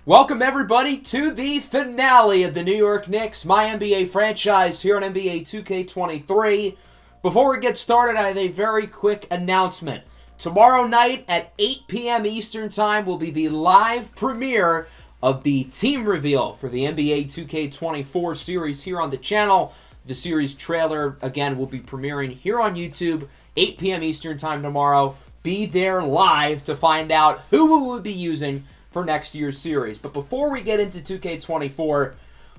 Welcome everybody to the finale of the New York Knicks MyNBA franchise here on NBA 2K23. Before we get started, I have a very quick announcement. Tomorrow night at 8 p.m. Eastern Time will be the live premiere of the team reveal for the NBA 2K24 series here on the channel. The series trailer, again, will be premiering here on YouTube, 8 p.m. Eastern Time tomorrow. Be there live to find out who we will be using for next year's series. But before we get into 2K24,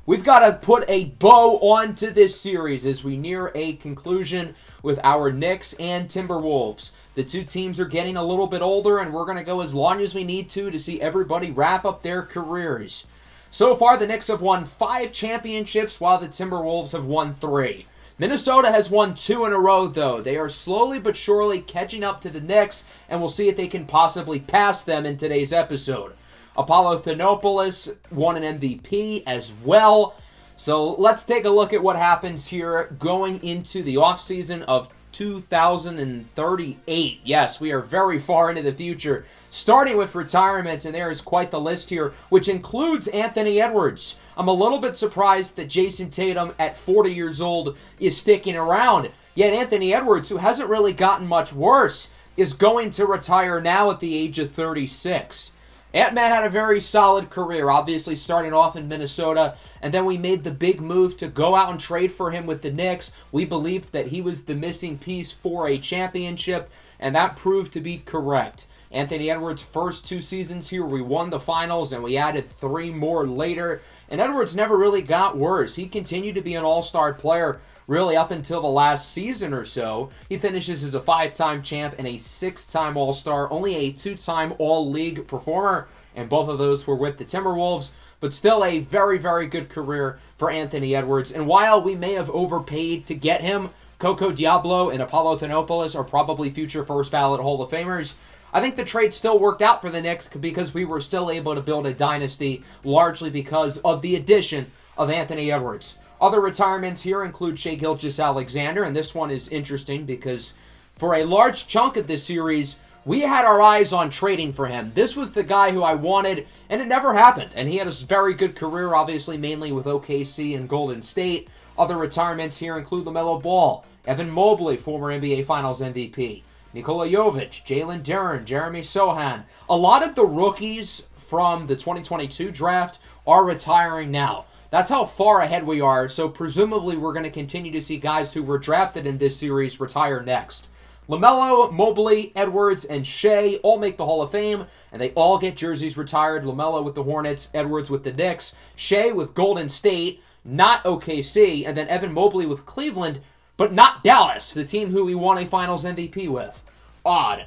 we've got to put a bow onto this series as we near a conclusion with our Knicks and Timberwolves. The two teams are getting a little bit older, and we're going to go as long as we need to see everybody wrap up their careers. So far, the Knicks have won 5 championships, while the Timberwolves have won 3. Minnesota has won 2 in a row, though. They are slowly but surely catching up to the Knicks, and we'll see if they can possibly pass them in today's episode. Apollo Thanopoulos won an MVP as well. So let's take a look at what happens here going into the offseason of 2038. Yes, we are very far into the future, starting with retirements, and there is quite the list here, which includes Anthony Edwards. I'm a little bit surprised that Jason Tatum, at 40 years old, is sticking around. Yet Anthony Edwards, who hasn't really gotten much worse, is going to retire now at the age of 36. Ant-Man had a very solid career, obviously starting off in Minnesota, and then we made the big move to go out and trade for him with the Knicks. We believed that he was the missing piece for a championship, and that proved to be correct. Anthony Edwards' first 2 seasons here, we won the finals, and we added 3 more later, and Edwards never really got worse. He continued to be an all-star player really up until the last season or so. He finishes as a 5-time champ and a 6-time All-Star, only a 2-time All-League performer, and both of those were with the Timberwolves, but still a very, very good career for Anthony Edwards. And while we may have overpaid to get him, Coco Diablo and Apollo Thanopoulos are probably future first-ballot Hall of Famers. I think the trade still worked out for the Knicks because we were still able to build a dynasty, largely because of the addition of Anthony Edwards. Other retirements here include Shai Gilgeous-Alexander, and this one is interesting because for a large chunk of this series, we had our eyes on trading for him. This was the guy who I wanted, and it never happened. And he had a very good career, obviously, mainly with OKC and Golden State. Other retirements here include LaMelo Ball, Evan Mobley, former NBA Finals MVP, Nikola Jovic, Jalen Duren, Jeremy Sohan. A lot of the rookies from the 2022 draft are retiring now. That's how far ahead we are, so presumably we're going to continue to see guys who were drafted in this series retire next. LaMelo, Mobley, Edwards, and Shai all make the Hall of Fame, and they all get jerseys retired. LaMelo with the Hornets, Edwards with the Knicks, Shai with Golden State, not OKC, and then Evan Mobley with Cleveland, but not Dallas, the team who he won a Finals MVP with. Odd.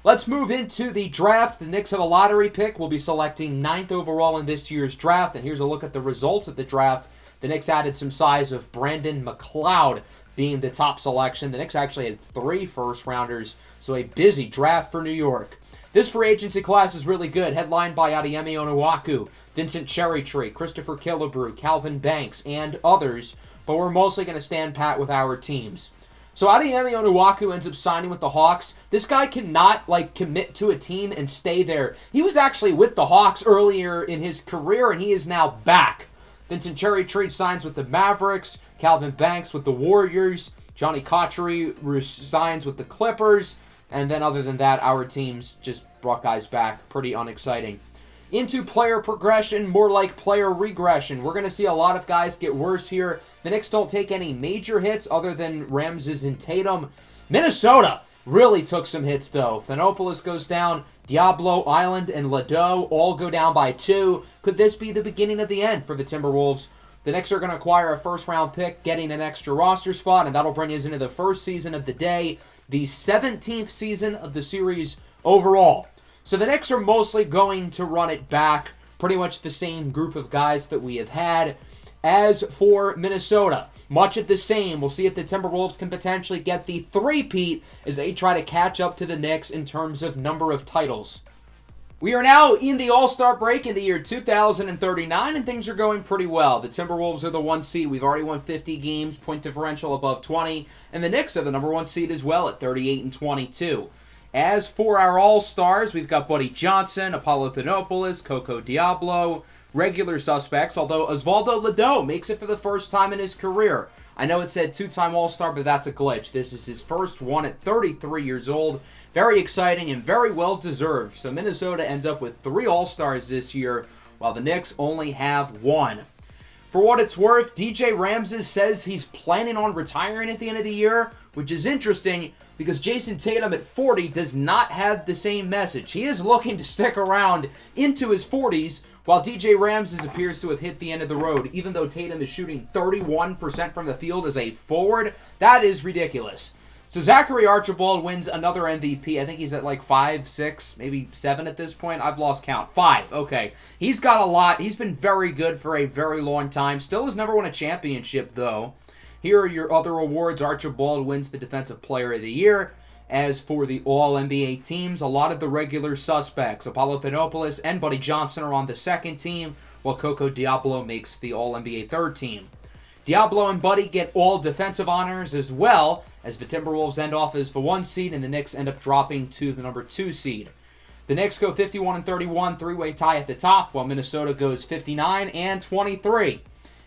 Let's move into the draft. The Knicks have a lottery pick. We'll be selecting 9th overall in this year's draft. And here's a look at the results of the draft. The Knicks added some size of Brandon McLeod being the top selection. The Knicks actually had 3 first-rounders, so a busy draft for New York. This free agency class is really good, headlined by Adeyemi Onuaku, Vincent Cherrytree, Christopher Killebrew, Calvin Banks, and others, but we're mostly going to stand pat with our teams. So Adeyemi Onuaku ends up signing with the Hawks. This guy cannot, commit to a team and stay there. He was actually with the Hawks earlier in his career, and he is now back. Vincent Cherrytree signs with the Mavericks. Calvin Banks with the Warriors. Johnny Cotchery signs with the Clippers. And then other than that, our teams just brought guys back. Pretty unexciting. Into player progression, more like player regression. We're going to see a lot of guys get worse here. The Knicks don't take any major hits other than Ramses and Tatum. Minnesota really took some hits, though. Thanopoulos goes down. Diablo, Island, and Ledoux all go down by 2. Could this be the beginning of the end for the Timberwolves? The Knicks are going to acquire a first-round pick, getting an extra roster spot, and that'll bring us into the first season of the day, the 17th season of the series overall. So the Knicks are mostly going to run it back, pretty much the same group of guys that we have had. As for Minnesota, much of the same. We'll see if the Timberwolves can potentially get the three-peat as they try to catch up to the Knicks in terms of number of titles. We are now in the All-Star break in the year 2039, and things are going pretty well. The Timberwolves are the 1 seed. We've already won 50 games, point differential above 20, and the Knicks are the number 1 seed as well at 38 and 22. As for our All-Stars, we've got Buddy Johnson, Apollo Thanopoulos, Coco Diablo, regular suspects, although Osvaldo Ledo makes it for the first time in his career. I know it said two-time All-Star, but that's a glitch. This is his first one at 33 years old. Very exciting and very well-deserved. So Minnesota ends up with 3 All-Stars this year, while the Knicks only have 1. For what it's worth, DJ Ramses says he's planning on retiring at the end of the year, which is interesting because Jason Tatum at 40 does not have the same message. He is looking to stick around into his 40s, while DJ Ramses appears to have hit the end of the road. Even though Tatum is shooting 31% from the field as a forward, that is ridiculous. So Zachary Archibald wins another MVP. I think he's at like 5, 6, maybe 7 at this point. I've lost count. 5. Okay. He's got a lot. He's been very good for a very long time. Still has never won a championship, though. Here are your other awards. Archibald wins the Defensive Player of the Year. As for the All-NBA teams, a lot of the regular suspects, Apollo Thanopoulos and Buddy Johnson, are on the second team, while Coco Diablo makes the All-NBA third team. Diablo and Buddy get all defensive honors as well, as the Timberwolves end off as the 1 seed and the Knicks end up dropping to the number 2 seed. The Knicks go 51-31, 3-way tie at the top, while Minnesota goes 59-23.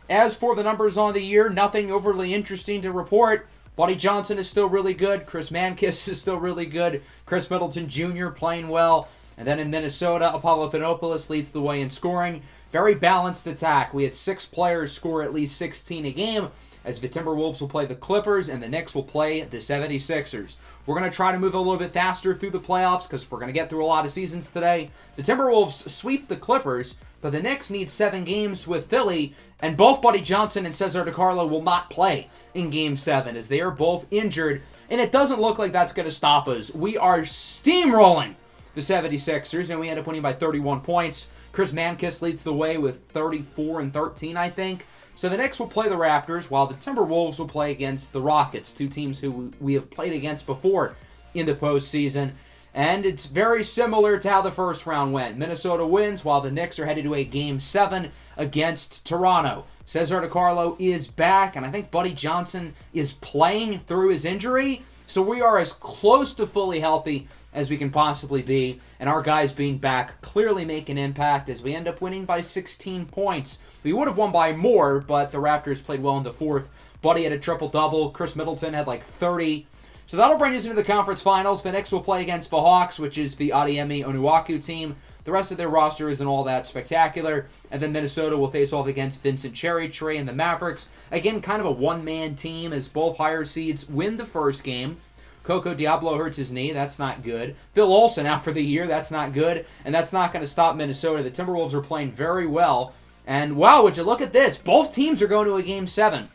As for the numbers on the year, nothing overly interesting to report. Buddy Johnson is still really good. Chris Mankiss is still really good. Chris Middleton Jr. playing well. And then in Minnesota, Apollo Thanopoulos leads the way in scoring. Very balanced attack. We had 6 players score at least 16 a game, as the Timberwolves will play the Clippers and the Knicks will play the 76ers. We're going to try to move a little bit faster through the playoffs because we're going to get through a lot of seasons today. The Timberwolves sweep the Clippers, but the Knicks need 7 games with Philly, and both Buddy Johnson and Cesar DiCarlo will not play in Game 7 as they are both injured, and it doesn't look like that's going to stop us. We are steamrolling the 76ers, and we end up winning by 31 points. Chris Mankiss leads the way with 34 and 13, I think. So the Knicks will play the Raptors, while the Timberwolves will play against the Rockets, 2 teams who we have played against before in the postseason. And it's very similar to how the first round went. Minnesota wins, while the Knicks are headed to a Game 7 against Toronto. Cesar DiCarlo is back, and I think Buddy Johnson is playing through his injury. So we are as close to fully healthy as we can possibly be, and our guys being back clearly make an impact as we end up winning by 16 points. We would have won by more, but the Raptors played well in the fourth. Buddy had a triple-double. Chris Middleton had like 30. So that'll bring us into the conference finals. The Knicks will play against the Hawks, which is the Adeyemi Onuaku team. The rest of their roster isn't all that spectacular. And then Minnesota will face off against Vincent Cherrytree and the Mavericks. Again, kind of a one-man team as both higher seeds win the first game. Coco Diablo hurts his knee. That's not good. Phil Olsen out for the year. That's not good. And that's not going to stop Minnesota. The Timberwolves are playing very well. And wow, would you look at this? Both teams are going to a Game 7.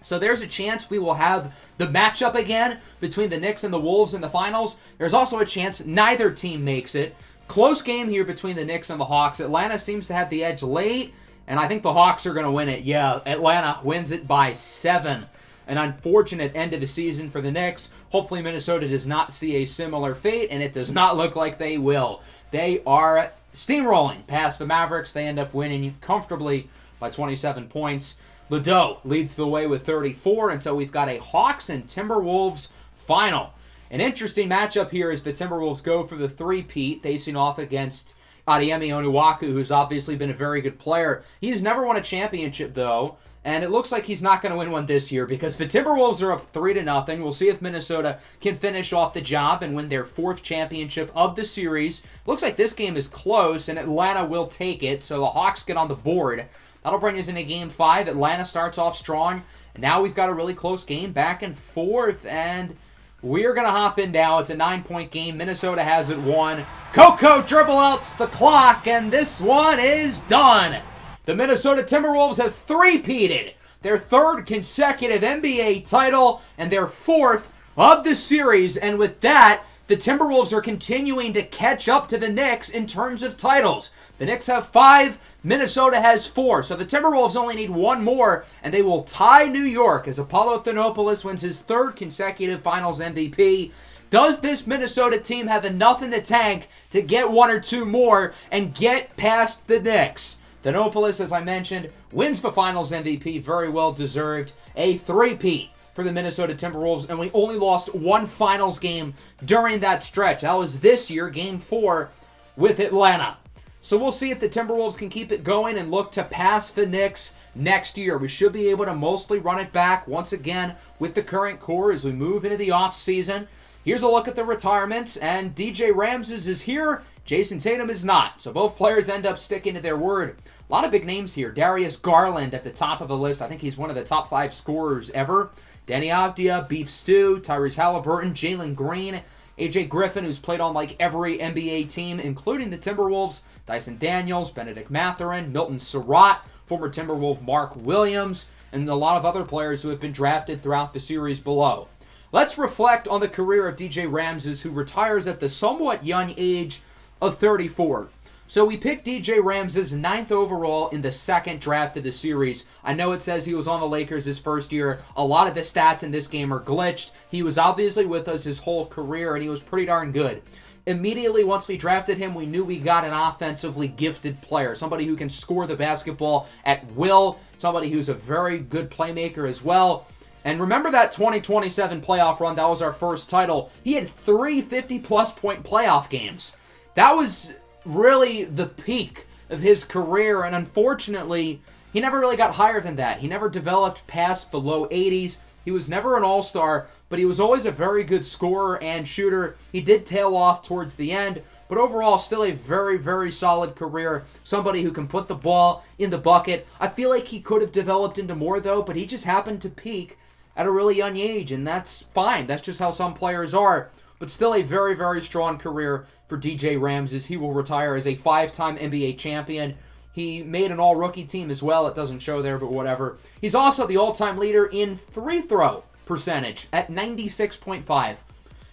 So there's a chance we will have the matchup again between the Knicks and the Wolves in the finals. There's also a chance neither team makes it. Close game here between the Knicks and the Hawks. Atlanta seems to have the edge late, and I think the Hawks are going to win it. Yeah, Atlanta wins it by 7. An unfortunate end of the season for the Knicks. Hopefully Minnesota does not see a similar fate, and it does not look like they will. They are steamrolling past the Mavericks. They end up winning comfortably by 27 points. Ledo leads the way with 34, and so we've got a Hawks and Timberwolves final. An interesting matchup here as the Timberwolves go for the three-peat, facing off against Adeyemi Onuaku, who's obviously been a very good player. He's never won a championship, though, and it looks like he's not going to win one this year because the Timberwolves are up 3-0. We'll see if Minnesota can finish off the job and win their 4th championship of the series. Looks like this game is close, and Atlanta will take it, so the Hawks get on the board. That'll bring us into Game 5. Atlanta starts off strong, and now we've got a really close game back and forth, and we're going to hop in now. It's a 9-point game. Minnesota has it won. Coco dribble outs the clock, and this one is done. The Minnesota Timberwolves have three-peated their 3rd consecutive NBA title and their 4th of the series. And with that, the Timberwolves are continuing to catch up to the Knicks in terms of titles. The Knicks have 5, Minnesota has 4. So the Timberwolves only need 1 more, and they will tie New York as Apollo Thanopoulos wins his 3rd consecutive Finals MVP. Does this Minnesota team have enough in the tank to get 1 or 2 more and get past the Knicks? Thanopoulos, as I mentioned, wins the Finals MVP, very well deserved. A 3-peat for the Minnesota Timberwolves, and we only lost one finals game during that stretch. That was this year, Game 4 with Atlanta. So we'll see if the Timberwolves can keep it going and look to pass the Knicks next year. We should be able to mostly run it back once again with the current core as we move into the offseason. Here's a look at the retirements, and DJ Ramses is here. Jason Tatum is not. So both players end up sticking to their word. A lot of big names here. Darius Garland at the top of the list. I think he's one of the top 5 scorers ever. Danny Avdija, Beef Stew, Tyrese Halliburton, Jalen Green, AJ Griffin, who's played on like every NBA team, including the Timberwolves, Dyson Daniels, Benedict Mathurin, Milton Surratt, former Timberwolf Mark Williams, and a lot of other players who have been drafted throughout the series below. Let's reflect on the career of DJ Ramses, who retires at the somewhat young age of 34. So we picked DJ Ramses 9th overall in the second draft of the series. I know it says he was on the Lakers his first year. A lot of the stats in this game are glitched. He was obviously with us his whole career, and he was pretty darn good. Immediately once we drafted him, we knew we got an offensively gifted player. Somebody who can score the basketball at will. Somebody who's a very good playmaker as well. And remember that 2027 playoff run? That was our first title. He had 3 50-plus point playoff games. That was really the peak of his career, and unfortunately, he never really got higher than that. He never developed past the low 80s. He was never an all-star, but he was always a very good scorer and shooter. He did tail off towards the end, but overall, still a very, very solid career. Somebody who can put the ball in the bucket. I feel like he could have developed into more, though, but he just happened to peak at a really young age, and that's fine. That's just how some players are. But still a very, very strong career for DJ Ramses. He will retire as a 5-time NBA champion. He made an all-rookie team as well. It doesn't show there, but whatever. He's also the all-time leader in free throw percentage at 96.5.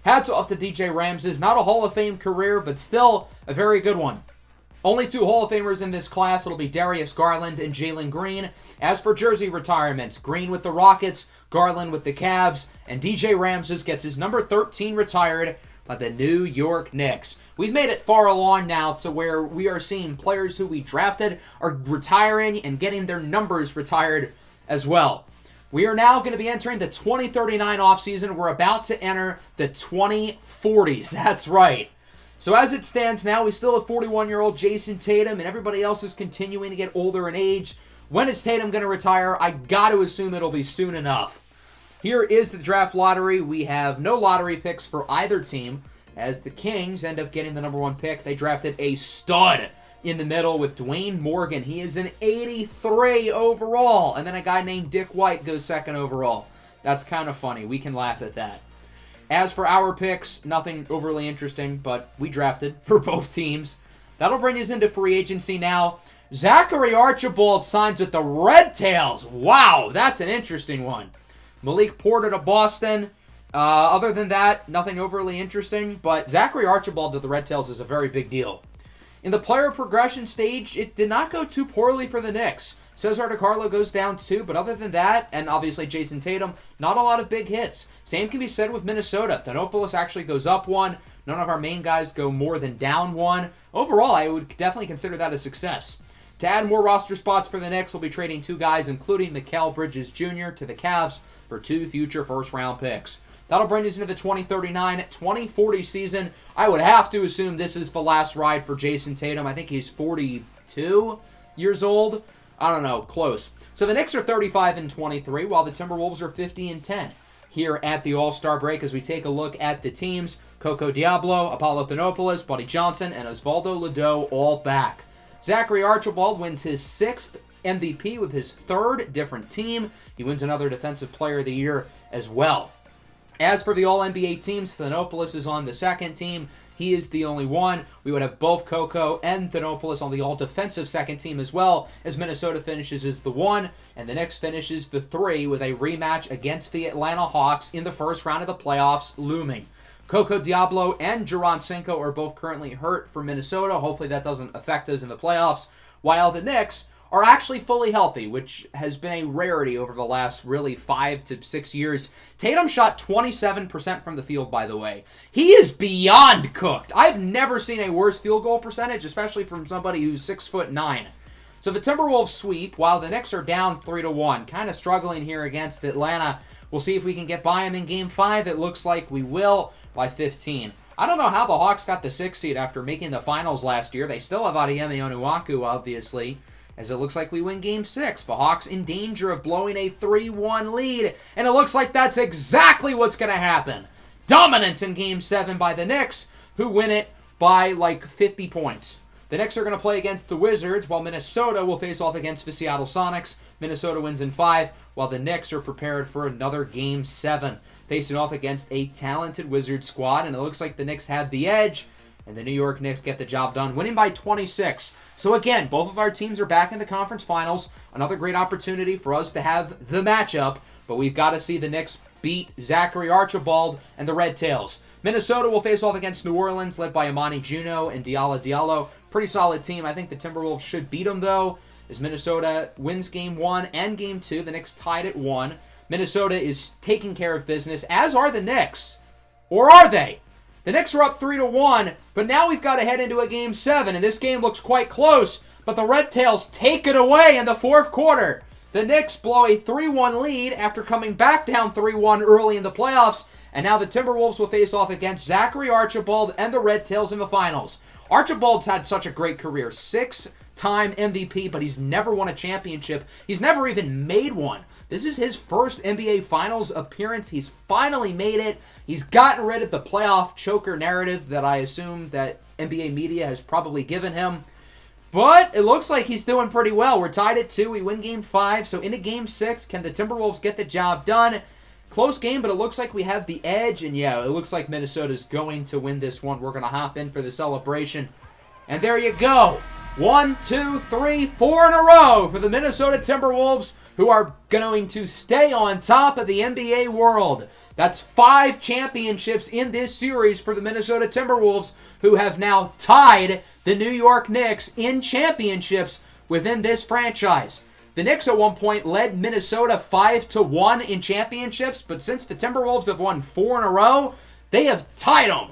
Hats off to DJ Ramses. Not a Hall of Fame career, but still a very good one. Only 2 Hall of Famers in this class. It'll be Darius Garland and Jalen Green. As for jersey retirements, Green with the Rockets, Garland with the Cavs, and DJ Ramses gets his number 13 retired by the New York Knicks. We've made it far along now to where we are seeing players who we drafted are retiring and getting their numbers retired as well. We are now going to be entering the 2039 offseason. We're about to enter the 2040s. That's right. So as it stands now, we still have 41-year-old Jason Tatum, and everybody else is continuing to get older in age. When is Tatum going to retire? I got to assume it'll be soon enough. Here is the draft lottery. We have no lottery picks for either team, as the Kings end up getting the number 1 pick. They drafted a stud in the middle with Dwayne Morgan. He is an 83 overall, and then a guy named Dick White goes 2nd overall. That's kind of funny. We can laugh at that. As for our picks, nothing overly interesting, but we drafted for both teams. That'll bring us into free agency now. Zachary Archibald signs with the Red Tails. Wow, that's an interesting one. Malik Porter to Boston. Other than that, nothing overly interesting, but Zachary Archibald to the Red Tails is a very big deal. In the player progression stage, it did not go too poorly for the Knicks. Cesar DiCarlo goes down 2, but other than that, and obviously Jason Tatum, not a lot of big hits. Same can be said with Minnesota. Thanopoulos actually goes up 1. None of our main guys go more than down 1. Overall, I would definitely consider that a success. To add more roster spots for the Knicks, we'll be trading 2 guys, including Mikal Bridges Jr. to the Cavs for 2 future first-round picks. That'll bring us into the 2039-2040 season. I would have to assume this is the last ride for Jason Tatum. I think he's 42 years old. I don't know, close. So the Knicks are 35-23, while the Timberwolves are 50-10. Here at the All-Star break, as we take a look at the teams, Coco Diablo, Apollo Thanopoulos, Buddy Johnson, and Osvaldo Ledoux all back. Zachary Archibald wins his 6th MVP with his 3rd different team. He wins another Defensive Player of the Year as well. As for the All-NBA teams, Thanopoulos is on the 2nd team. He is the only one. We would have both Coco and Thanopoulos on the All-Defensive 2nd team as well, as Minnesota finishes as the 1, and the Knicks finishes the 3 with a rematch against the Atlanta Hawks in the first round of the playoffs looming. Coco Diablo and Jaron Cinco are both currently hurt for Minnesota. Hopefully that doesn't affect us in the playoffs, while the Knicks are actually fully healthy, which has been a rarity over the last really 5 to 6 years. Tatum shot 27% from the field, by the way. He is beyond cooked. I've never seen a worse field goal percentage, especially from somebody who's 6'9". So the Timberwolves sweep, while the Knicks are down 3-1. Kind of struggling here against Atlanta. We'll see if we can get by him in Game 5. It looks like we will by 15. I don't know how the Hawks got the 6th seed after making the finals last year. They still have Adeyemi Onuaku, obviously, as it looks like we win Game 6. The Hawks in danger of blowing a 3-1 lead, and it looks like that's exactly what's going to happen. Dominance in Game 7 by the Knicks, who win it by like 50 points. The Knicks are going to play against the Wizards, while Minnesota will face off against the Seattle Sonics. Minnesota wins in 5, while the Knicks are prepared for another Game 7, facing off against a talented Wizards squad, and it looks like the Knicks have the edge, and the New York Knicks get the job done, winning by 26. So again, both of our teams are back in the conference finals. Another great opportunity for us to have the matchup, but we've got to see the Knicks beat Zachary Archibald and the Red Tails. Minnesota will face off against New Orleans, led by Amani Juno and Diallo. Pretty solid team. I think the Timberwolves should beat them, though, as Minnesota wins Game 1 and Game 2. The Knicks tied at 1. Minnesota is taking care of business, as are the Knicks. Or are they? The Knicks are up 3-1, but now we've got to head into a Game 7, and this game looks quite close, but the Red Tails take it away in the fourth quarter. The Knicks blow a 3-1 lead after coming back down 3-1 early in the playoffs, and now the Timberwolves will face off against Zachary Archibald and the Red Tails in the finals. Archibald's had such a great career, 6-time MVP, but he's never won a championship. He's never even made one. This is his first NBA Finals appearance. He's finally made it. He's gotten rid of the playoff choker narrative that I assume that NBA media has probably given him. But it looks like he's doing pretty well. We're tied at 2. We win Game 5. So into Game 6, can the Timberwolves get the job done? Close game, but it looks like we have the edge. And yeah, it looks like Minnesota's going to win this one. We're going to hop in for the celebration. And there you go. 1, 2, 3, 4 in a row for the Minnesota Timberwolves, who are going to stay on top of the NBA world. That's 5 championships in this series for the Minnesota Timberwolves, who have now tied the New York Knicks in championships within this franchise. The Knicks at one point led Minnesota 5-1 in championships, but since the Timberwolves have won 4 in a row, they have tied them.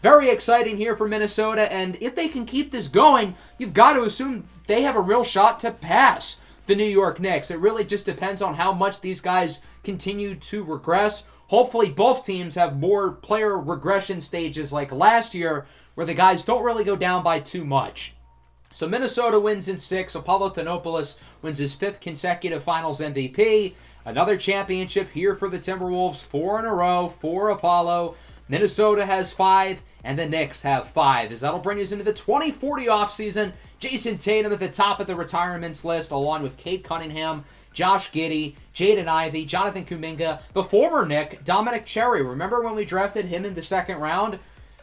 Very exciting here for Minnesota, and if they can keep this going, you've got to assume they have a real shot to pass the New York Knicks. It really just depends on how much these guys continue to regress. Hopefully both teams have more player regression stages like last year, where the guys don't really go down by too much. So Minnesota wins in 6. Apollo Thanopoulos wins his 5th consecutive Finals MVP. Another championship here for the Timberwolves. 4 in a row for Apollo. Minnesota has 5, and the Knicks have 5. As that'll bring us into the 2040 offseason. Jason Tatum at the top of the retirements list, along with Cade Cunningham, Josh Giddey, Jaden Ivey, Jonathan Kuminga, the former Knick, Dominic Cherry. Remember when we drafted him in the second round?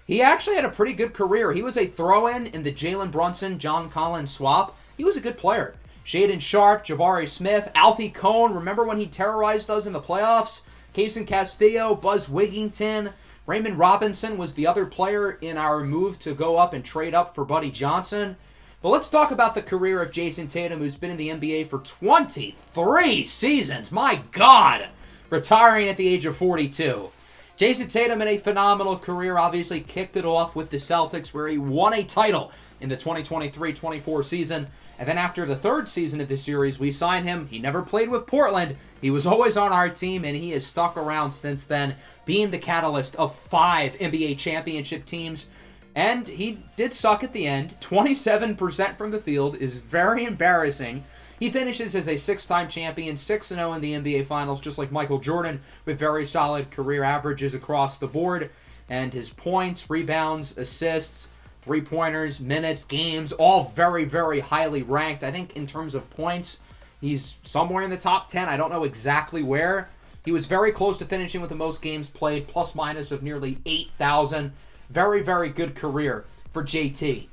He actually had a pretty good career. He was a throw-in in the Jalen Brunson, John Collins swap. He was a good player. Shaedon Sharpe, Jabari Smith, Alfie Kohn. Remember when he terrorized us in the playoffs? Kaysen Castillo, Buzz Wigginton. Raymond Robinson was the other player in our move to go up and trade up for Buddy Johnson. But let's talk about the career of Jason Tatum, who's been in the NBA for 23 seasons. My God! Retiring at the age of 42. Jason Tatum, in a phenomenal career, obviously kicked it off with the Celtics, where he won a title in the 2023-24 season. And then after the 3rd season of the series, we signed him. He never played with Portland. He was always on our team, and he has stuck around since then, being the catalyst of 5 NBA championship teams. And he did suck at the end. 27% from the field is very embarrassing. He finishes as a 6-time champion, 6-0 in the NBA Finals, just like Michael Jordan, with very solid career averages across the board. And his points, rebounds, assists, three-pointers, minutes, games, all very, very highly ranked. I think in terms of points, he's somewhere in the top 10. I don't know exactly where. He was very close to finishing with the most games played, plus-minus of nearly 8,000. Very, very good career for JT.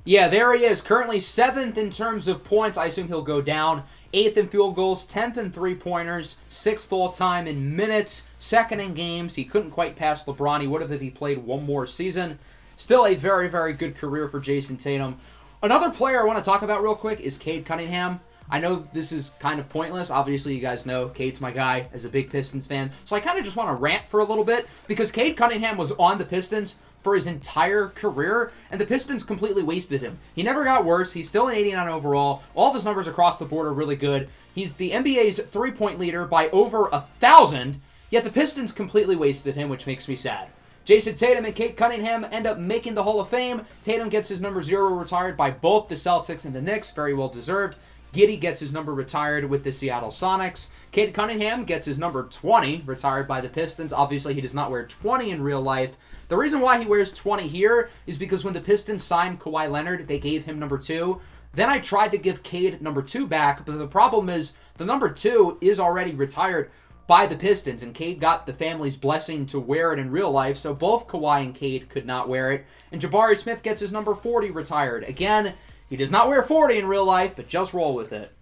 Yeah, there he is. Currently 7th in terms of points. I assume he'll go down. 8th in field goals, 10th in three-pointers, 6th all-time in minutes, 2nd in games. He couldn't quite pass LeBron. He would have if he played one more season. Still a very, very good career for Jason Tatum. Another player I want to talk about real quick is Cade Cunningham. I know this is kind of pointless. Obviously, you guys know Cade's my guy as a big Pistons fan. So I kind of just want to rant for a little bit because Cade Cunningham was on the Pistons for his entire career, and the Pistons completely wasted him. He never got worse. He's still an 89 overall. All of his numbers across the board are really good. He's the NBA's three-point leader by over 1,000, yet the Pistons completely wasted him, which makes me sad. Jason Tatum and Cade Cunningham end up making the Hall of Fame. Tatum gets his number 0 retired by both the Celtics and the Knicks. Very well deserved. Giddey gets his number retired with the Seattle Sonics. Cade Cunningham gets his number 20 retired by the Pistons. Obviously, he does not wear 20 in real life. The reason why he wears 20 here is because when the Pistons signed Kawhi Leonard, they gave him number 2. Then I tried to give Cade number 2 back, but the problem is the number 2 is already retired by the Pistons, and Cade got the family's blessing to wear it in real life, so both Kawhi and Cade could not wear it. And Jabari Smith gets his number 40 retired. Again, he does not wear 40 in real life, but just roll with it.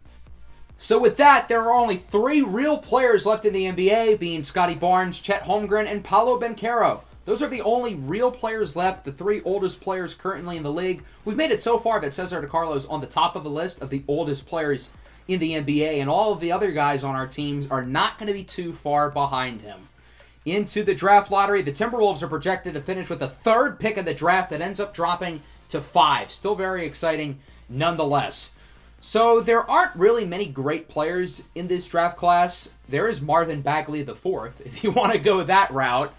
So with that, there are only 3 real players left in the NBA, being Scotty Barnes, Chet Holmgren, and Paolo Banchero. Those are the only real players left, the 3 oldest players currently in the league. We've made it so far that Cesar DeCarlo is on the top of the list of the oldest players in the NBA, and all of the other guys on our teams are not going to be too far behind him. Into the draft lottery, the Timberwolves are projected to finish with the 3rd pick of the draft that ends up dropping to 5. Still very exciting nonetheless. So there aren't really many great players in this draft class. There is Marvin Bagley IV, if you want to go that route.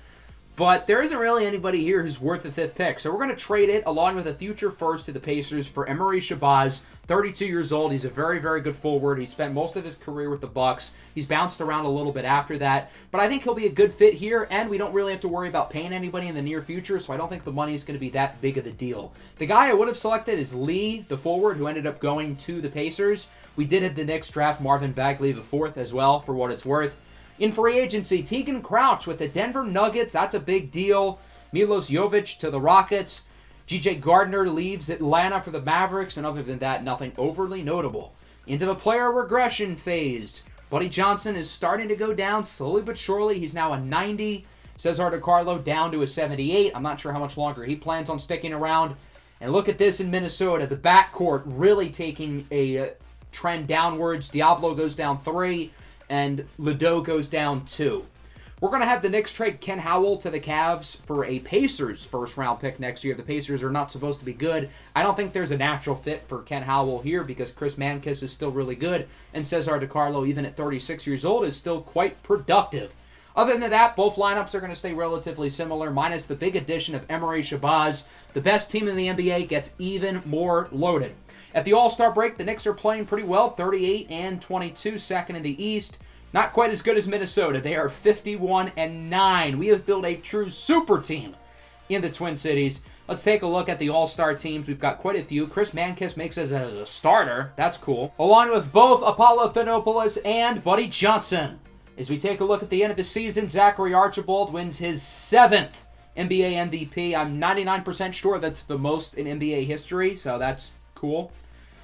But there isn't really anybody here who's worth the 5th pick. So we're going to trade it along with a future first to the Pacers for Emery Shabazz, 32 years old. He's a very, very good forward. He spent most of his career with the Bucks. He's bounced around a little bit after that. But I think he'll be a good fit here, and we don't really have to worry about paying anybody in the near future, so I don't think the money is going to be that big of a deal. The guy I would have selected is Lee, the forward, who ended up going to the Pacers. We did at the Knicks draft Marvin Bagley IV as well, for what it's worth. In free agency, Tegan Crouch with the Denver Nuggets. That's a big deal. Milos Jovic to the Rockets. G.J. Gardner leaves Atlanta for the Mavericks. And other than that, nothing overly notable. Into the player regression phase. Buddy Johnson is starting to go down slowly but surely. He's now a 90. Cesar DeCarlo down to a 78. I'm not sure how much longer he plans on sticking around. And look at this in Minnesota. The backcourt really taking a trend downwards. Diablo goes down 3. And Ledoux goes down 2. We're going to have the Knicks trade Ken Howell to the Cavs for a Pacers first-round pick next year. The Pacers are not supposed to be good. I don't think there's a natural fit for Ken Howell here because Chris Mankiss is still really good, and Cesar DeCarlo, even at 36 years old, is still quite productive. Other than that, both lineups are going to stay relatively similar, minus the big addition of Emery Shabazz. The best team in the NBA gets even more loaded. At the All-Star break, the Knicks are playing pretty well, 38 and 22, second in the East. Not quite as good as Minnesota. They are 51 and 9. We have built a true super team in the Twin Cities. Let's take a look at the All-Star teams. We've got quite a few. Chris Mankiss makes us as a starter. That's cool. Along with both Apollo Thanopoulos and Buddy Johnson. As we take a look at the end of the season, Zachary Archibald wins his 7th NBA MVP. I'm 99% sure that's the most in NBA history, so that's cool.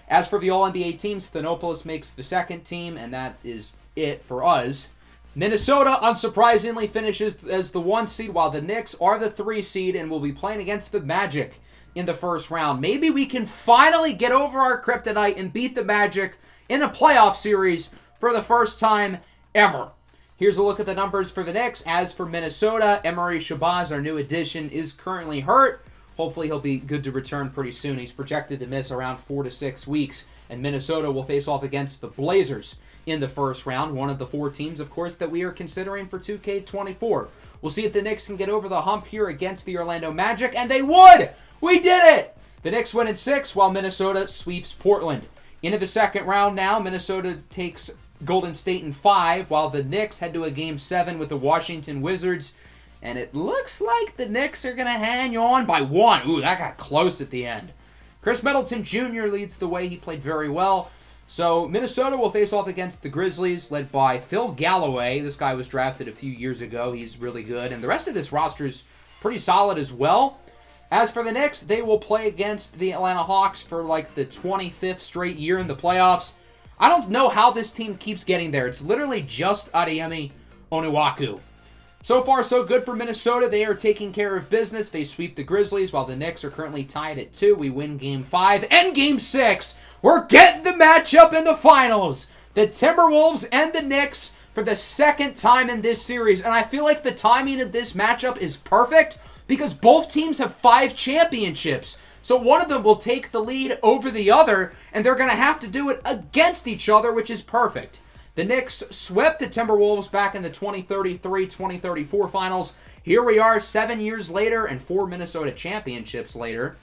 As for the All-NBA teams, Thanopoulos makes the 2nd team, and that is it for us. Minnesota, unsurprisingly, finishes as the 1 seed, while the Knicks are the 3 seed and will be playing against the Magic in the first round. Maybe we can finally get over our kryptonite and beat the Magic in a playoff series for the first time ever. Here's a look at the numbers for the Knicks. As for Minnesota, Emery Shabazz, our new addition, is currently hurt. Hopefully he'll be good to return pretty soon. He's projected to miss around 4 to 6 weeks. And Minnesota will face off against the Blazers in the first round. One of the 4 teams, of course, that we are considering for 2K24. We'll see if the Knicks can get over the hump here against the Orlando Magic. And they would! We did it! The Knicks win in 6 while Minnesota sweeps Portland. Into the second round now. Minnesota takes Golden State in 5 while the Knicks head to a Game 7 with the Washington Wizards. And it looks like the Knicks are going to hang on by 1. Ooh, that got close at the end. Chris Middleton Jr. leads the way. He played very well. So Minnesota will face off against the Grizzlies, led by Phil Galloway. This guy was drafted a few years ago. He's really good. And the rest of this roster is pretty solid as well. As for the Knicks, they will play against the Atlanta Hawks for like the 25th straight year in the playoffs. I don't know how this team keeps getting there. It's literally just Adeyemi Onuaku. So far, so good for Minnesota. They are taking care of business. They sweep the Grizzlies while the Knicks are currently tied at 2. We win Game 5 and Game 6. We're getting the matchup in the finals. The Timberwolves and the Knicks for the second time in this series. And I feel like the timing of this matchup is perfect because both teams have 5 championships. So one of them will take the lead over the other, and they're going to have to do it against each other, which is perfect. The Knicks swept the Timberwolves back in the 2033-2034 finals. Here we are 7 years later and 4 Minnesota championships later.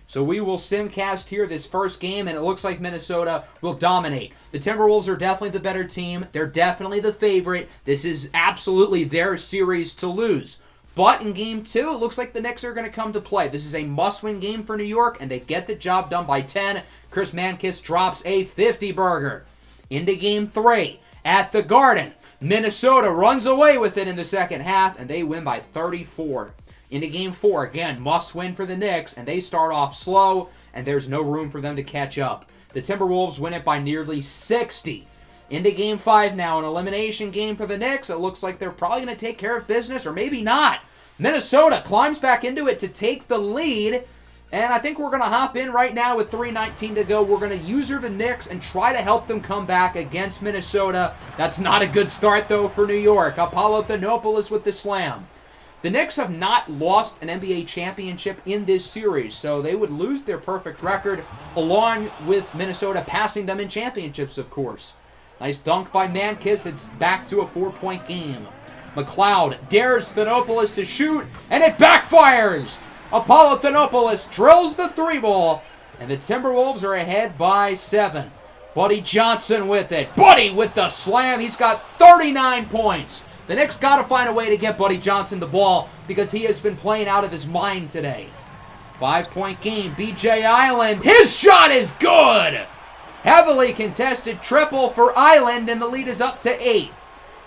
So we will simcast here this first game, and it looks like Minnesota will dominate. The Timberwolves are definitely the better team. They're definitely the favorite. This is absolutely their series to lose. But in Game 2, it looks like the Knicks are going to come to play. This is a must-win game for New York, and they get the job done by 10. Chris Mankiss drops a 50-burger. Into Game 3 at the Garden. Minnesota runs away with it in the second half, and they win by 34. Into Game 4, again, must win for the Knicks, and they start off slow, and there's no room for them to catch up. The Timberwolves win it by nearly 60. Into Game 5 now, an elimination game for the Knicks. It looks like they're probably going to take care of business, or maybe not. Minnesota climbs back into it to take the lead, and I think we're going to hop in right now with 3:19 to go. We're going to user the Knicks and try to help them come back against Minnesota. That's not a good start, though, for New York. Apollo Thanopoulos with the slam. The Knicks have not lost an NBA championship in this series, so they would lose their perfect record, along with Minnesota passing them in championships, of course. Nice dunk by Mankiss. It's back to a 4-point game. McLeod dares Thanopoulos to shoot, and it backfires! Apollo Thanopoulos drills the 3-ball, and the Timberwolves are ahead by 7. Buddy Johnson with it. Buddy with the slam. He's got 39 points. The Knicks got to find a way to get Buddy Johnson the ball because he has been playing out of his mind today. 5-point game. B.J. Island. His shot is good! Heavily contested triple for Island, and the lead is up to 8.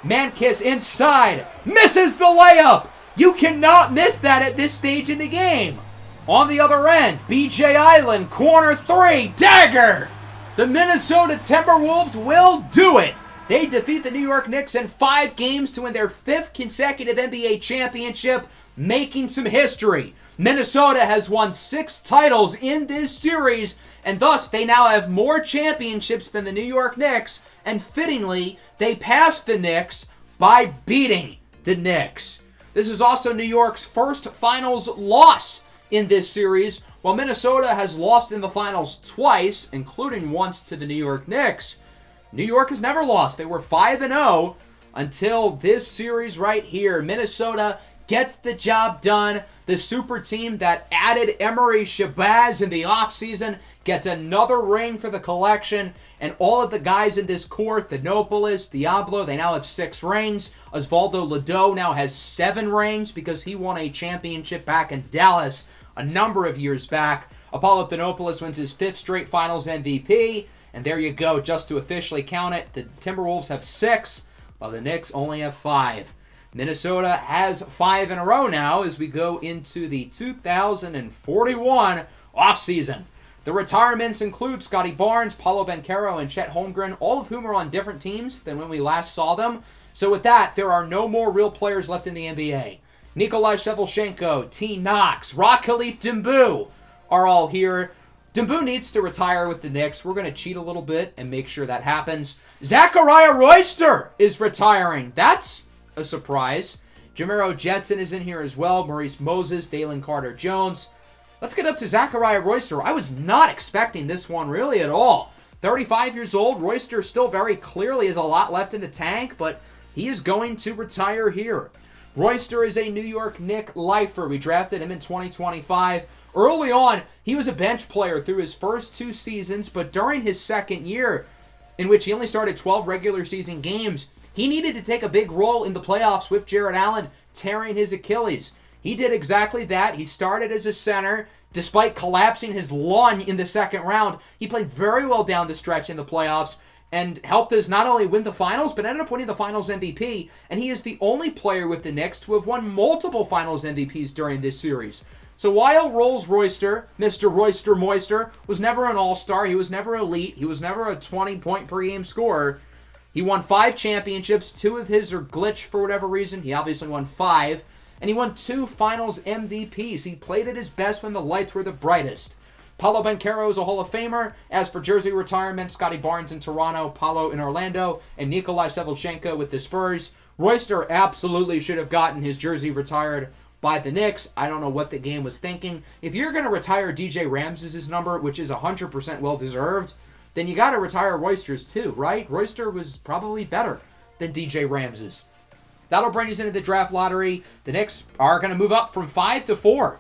Mankiss inside. Misses the layup! You cannot miss that at this stage in the game. On the other end, B.J. Island, corner 3, dagger! The Minnesota Timberwolves will do it. They defeat the New York Knicks in 5 games to win their 5th consecutive NBA championship, making some history. Minnesota has won 6 titles in this series, and thus they now have more championships than the New York Knicks, and fittingly, they passed the Knicks by beating the Knicks. This is also New York's first finals loss in this series, while Minnesota has lost in the finals twice, including once to the New York Knicks. New York has never lost. They were 5-0 until this series right here. Minnesota gets the job done. The super team that added Emery Shabazz in the offseason gets another ring for the collection. And all of the guys in this core, Thanopoulos, Diablo, they now have 6 rings. Osvaldo Ledoux now has 7 rings because he won a championship back in Dallas a number of years back. Apollo Thanopoulos wins his 5th straight finals MVP. And there you go, just to officially count it, the Timberwolves have 6, while the Knicks only have 5. Minnesota has 5 in a row now as we go into the 2041 offseason. The retirements include Scotty Barnes, Paolo Banchero, and Chet Holmgren, all of whom are on different teams than when we last saw them. So with that, there are no more real players left in the NBA. Nikolai Shevchenko, T. Knox, Rock Khalif Dimbu are all here. Dimbu needs to retire with the Knicks. We're going to cheat a little bit and make sure that happens. Zachariah Royster is retiring. That's a surprise. Jamiro Jetson is in here as well. Maurice Moses, Dalen Carter-Jones. Let's get up to Zachariah Royster. I was not expecting this one really at all. 35 years old. Royster still very clearly has a lot left in the tank, but he is going to retire here. Royster is a New York Knicks lifer. We drafted him in 2025. Early on, he was a bench player through his first 2 seasons, but during his second year, in which he only started 12 regular season games, he needed to take a big role in the playoffs with Jarrett Allen tearing his Achilles. He did exactly that. He started as a center. Despite collapsing his lung in the second round, he played very well down the stretch in the playoffs and helped us not only win the finals, but ended up winning the finals MVP. And he is the only player with the Knicks to have won multiple finals MVPs during this series. So while Rolls Royster, Mr. Royster Moister, was never an all-star, he was never elite, he was never a 20-point-per-game scorer, He won 5 championships. 2 of his are glitched for whatever reason. He obviously won 5. And he won 2 finals MVPs. He played at his best when the lights were the brightest. Paolo Banchero is a Hall of Famer. As for jersey retirement, Scotty Barnes in Toronto, Paolo in Orlando, and Nikolai Sevelchenko with the Spurs. Royster absolutely should have gotten his jersey retired by the Knicks. I don't know what the game was thinking. If you're going to retire DJ Ramses' number, which is 100% well-deserved, then you got to retire Royster's too, right? Royster was probably better than DJ Ramses. That'll bring us into the draft lottery. The Knicks are going to move up from 5 to 4.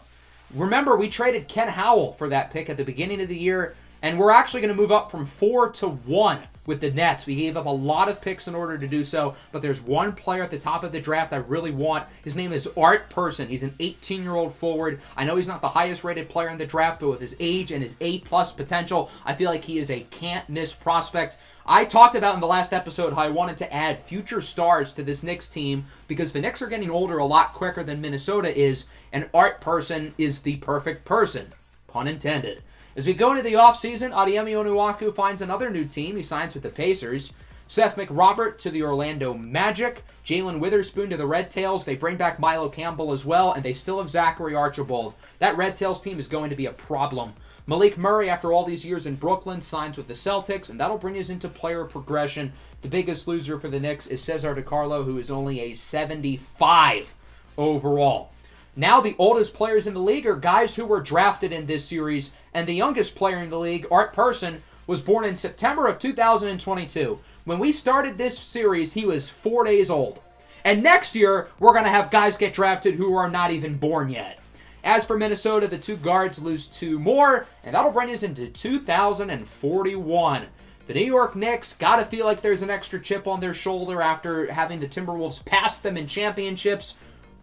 Remember, we traded Ken Howell for that pick at the beginning of the year, and we're actually going to move up from 4 to 1 with the Nets. We gave up a lot of picks in order to do so, but there's one player at the top of the draft I really want. His name is Art Person. He's an 18-year-old forward. I know he's not the highest-rated player in the draft, but with his age and his A-plus potential, I feel like he is a can't-miss prospect. I talked about in the last episode how I wanted to add future stars to this Knicks team because the Knicks are getting older a lot quicker than Minnesota is, and Art Person is the perfect person. Pun intended. As we go into the offseason, Adeyemi Onuaku finds another new team. He signs with the Pacers. Seth McRobert to the Orlando Magic. Jalen Witherspoon to the Red Tails. They bring back Milo Campbell as well, and they still have Zachary Archibald. That Red Tails team is going to be a problem. Malik Murray, after all these years in Brooklyn, signs with the Celtics, and that'll bring us into player progression. The biggest loser for the Knicks is Cesar DiCarlo, who is only a 75 overall. Now the oldest players in the league are guys who were drafted in this series, and the youngest player in the league, Art Person, was born in September of 2022. When we started this series, he was 4 days old. And next year, we're going to have guys get drafted who are not even born yet. As for Minnesota, the 2 guards lose 2 more, and that'll bring us into 2041. The New York Knicks gotta feel like there's an extra chip on their shoulder after having the Timberwolves pass them in championships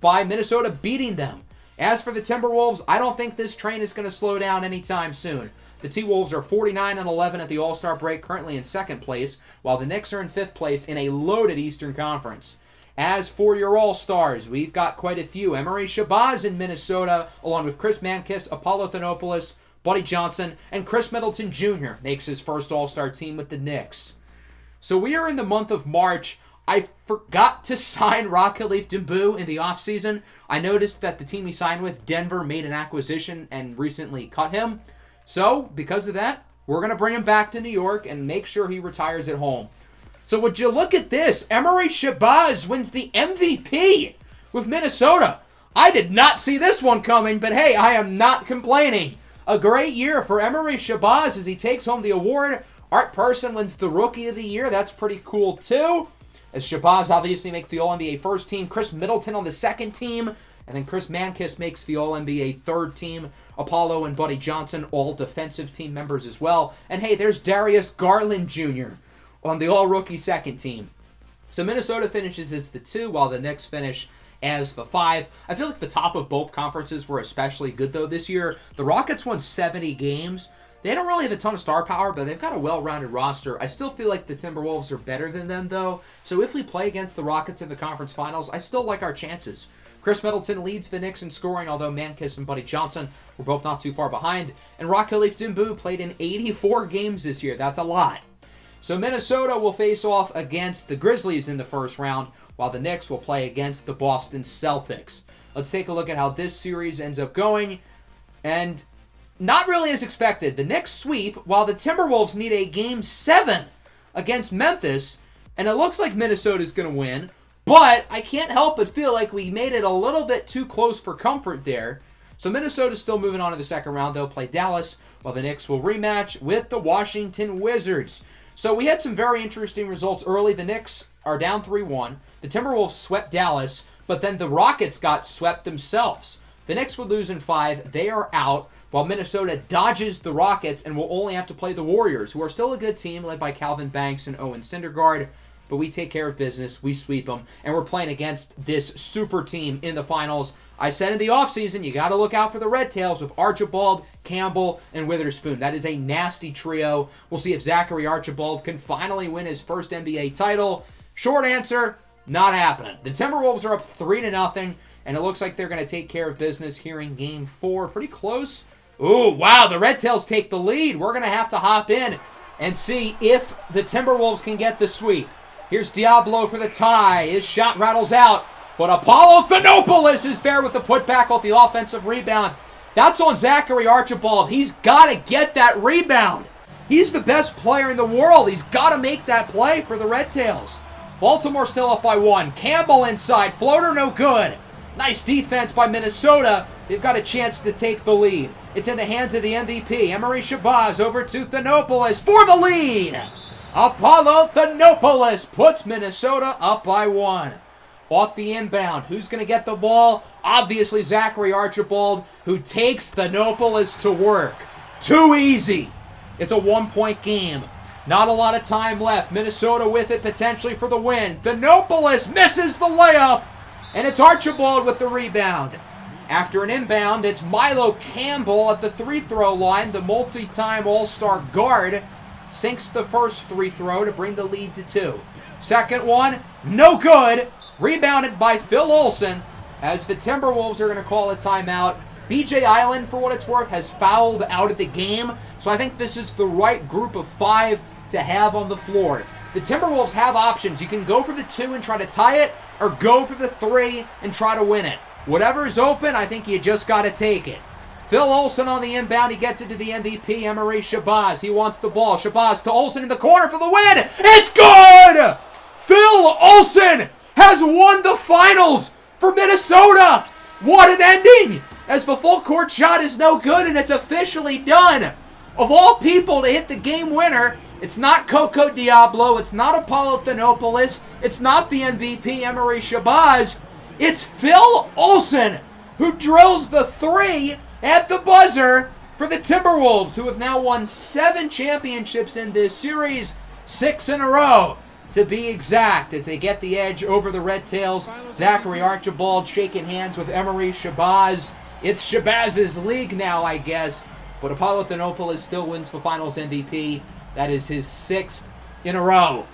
by Minnesota beating them. As for the Timberwolves, I don't think this train is going to slow down anytime soon. The T-Wolves are 49-11 at the All-Star break, currently in 2nd place, while the Knicks are in 5th place in a loaded Eastern Conference. As for your All-Stars, we've got quite a few. Emery Shabazz in Minnesota, along with Chris Mankis, Apollo Thanopoulos, Buddy Johnson, and Chris Middleton Jr. makes his first All-Star team with the Knicks. So we are in the month of March. I forgot to sign Rock Khalif Dimbu in the offseason. I noticed that the team he signed with, Denver, made an acquisition and recently cut him. So, because of that, we're going to bring him back to New York and make sure he retires at home. So would you look at this? Emery Shabazz wins the MVP with Minnesota. I did not see this one coming, but hey, I am not complaining. A great year for Emery Shabazz as he takes home the award. Art Person wins the Rookie of the Year. That's pretty cool, too. As Shabazz obviously makes the All-NBA first team. Chris Middleton on the second team. And then Chris Mankis makes the All-NBA third team. Apollo and Buddy Johnson, all defensive team members as well. And hey, there's Darius Garland Jr. on the All-Rookie second team. So Minnesota finishes as the 2, while the Knicks finish as the 5. I feel like the top of both conferences were especially good, though, this year. The Rockets won 70 games. They don't really have a ton of star power, but they've got a well-rounded roster. I still feel like the Timberwolves are better than them, though. So if we play against the Rockets in the conference finals, I still like our chances. Chris Middleton leads the Knicks in scoring, although Mankis and Buddy Johnson were both not too far behind. And Rock Khalif Dimbu played in 84 games this year. That's a lot. So Minnesota will face off against the Grizzlies in the first round, while the Knicks will play against the Boston Celtics. Let's take a look at how this series ends up going. And not really as expected. The Knicks sweep, while the Timberwolves need a Game 7 against Memphis. And it looks like Minnesota's going to win. But I can't help but feel like we made it a little bit too close for comfort there. So Minnesota's still moving on to the second round. They'll play Dallas, while the Knicks will rematch with the Washington Wizards. So we had some very interesting results early. The Knicks are down 3-1. The Timberwolves swept Dallas, but then the Rockets got swept themselves. The Knicks would lose in 5. They are out, while Minnesota dodges the Rockets and will only have to play the Warriors, who are still a good team led by Calvin Banks and Owen Syndergaard. But we take care of business, we sweep them, and we're playing against this super team in the finals. I said in the offseason, you got to look out for the Red Tails with Archibald, Campbell, and Witherspoon. That is a nasty trio. We'll see if Zachary Archibald can finally win his first NBA title. Short answer, not happening. The Timberwolves are up 3-0, and it looks like they're going to take care of business here in Game 4. Pretty close. Ooh, wow, the Red Tails take the lead. We're going to have to hop in and see if the Timberwolves can get the sweep. Here's Diablo for the tie. His shot rattles out, but Apollo Thanopoulos is there with the putback off the offensive rebound. That's on Zachary Archibald. He's got to get that rebound. He's the best player in the world. He's got to make that play for the Red Tails. Baltimore still up by 1. Campbell inside. Floater no good. Nice defense by Minnesota. They've got a chance to take the lead. It's in the hands of the MVP. Emery Shabazz over to Thanopoulos for the lead. Apollo Thanopoulos puts Minnesota up by 1. Off the inbound. Who's going to get the ball? Obviously Zachary Archibald, who takes Thanopoulos to work. Too easy. It's a 1-point game. Not a lot of time left. Minnesota with it potentially for the win. Thanopoulos misses the layup, and it's Archibald with the rebound. After an inbound, it's Milo Campbell at the free-throw line. The multi-time All-Star guard sinks the first free throw to bring the lead to 2. Second one, no good. Rebounded by Phil Olsen as the Timberwolves are going to call a timeout. BJ Island, for what it's worth, has fouled out of the game, so I think this is the right group of 5 to have on the floor. The Timberwolves have options. You can go for the 2 and try to tie it, or go for the 3 and try to win it. Whatever is open, I think you just got to take it. Phil Olsen on the inbound. He gets it to the MVP, Emery Shabazz. He wants the ball. Shabazz to Olsen in the corner for the win. It's good! Phil Olsen has won the finals for Minnesota. What an ending! As the full court shot is no good and it's officially done. Of all people to hit the game winner, it's not Coco Diablo, it's not Apollo Thanopoulos, it's not the MVP Emery Shabazz. It's Phil Olsen who drills the 3 at the buzzer for the Timberwolves, who have now won 7 championships in this series, 6 in a row. To be exact, as they get the edge over the Red Tails. Zachary Archibald shaking hands with Emery Shabazz. It's Shabazz's league now, I guess. But Apollo Thanopoulos still wins the Finals MVP. That is his 6th in a row.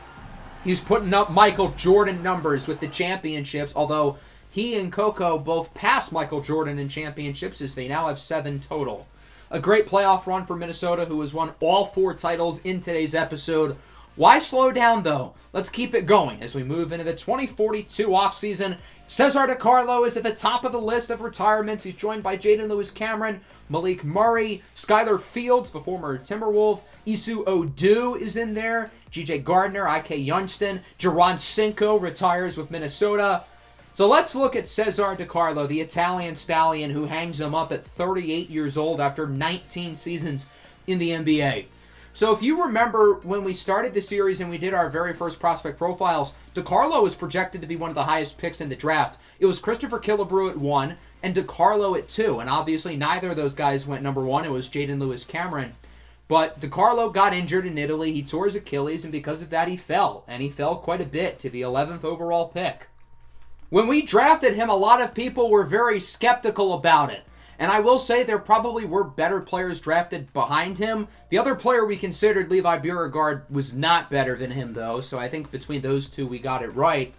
He's putting up Michael Jordan numbers with the championships, although he and Coco both passed Michael Jordan in championships, as they now have 7 total. A great playoff run for Minnesota, who has won all 4 titles in today's episode. Why slow down, though? Let's keep it going as we move into the 2042 offseason. Cesar DiCarlo is at the top of the list of retirements. He's joined by Jaden Lewis-Cameron, Malik Murray, Skylar Fields, the former Timberwolf. Isu Odu is in there. G.J. Gardner, I.K. Youngston. Jaron Cinco retires with Minnesota. So let's look at Cesar DiCarlo, the Italian stallion who hangs him up at 38 years old after 19 seasons in the NBA. So if you remember when we started the series and we did our very first prospect profiles, DiCarlo was projected to be one of the highest picks in the draft. It was Christopher Killebrew at 1 and DiCarlo at 2. And obviously neither of those guys went number 1. It was Jaden Lewis-Cameron. But DiCarlo got injured in Italy. He tore his Achilles, and because of that he fell. And he fell quite a bit to the 11th overall pick. When we drafted him, a lot of people were very skeptical about it. And I will say there probably were better players drafted behind him. The other player we considered, Levi Beauregard, was not better than him, though. So I think between those two, we got it right.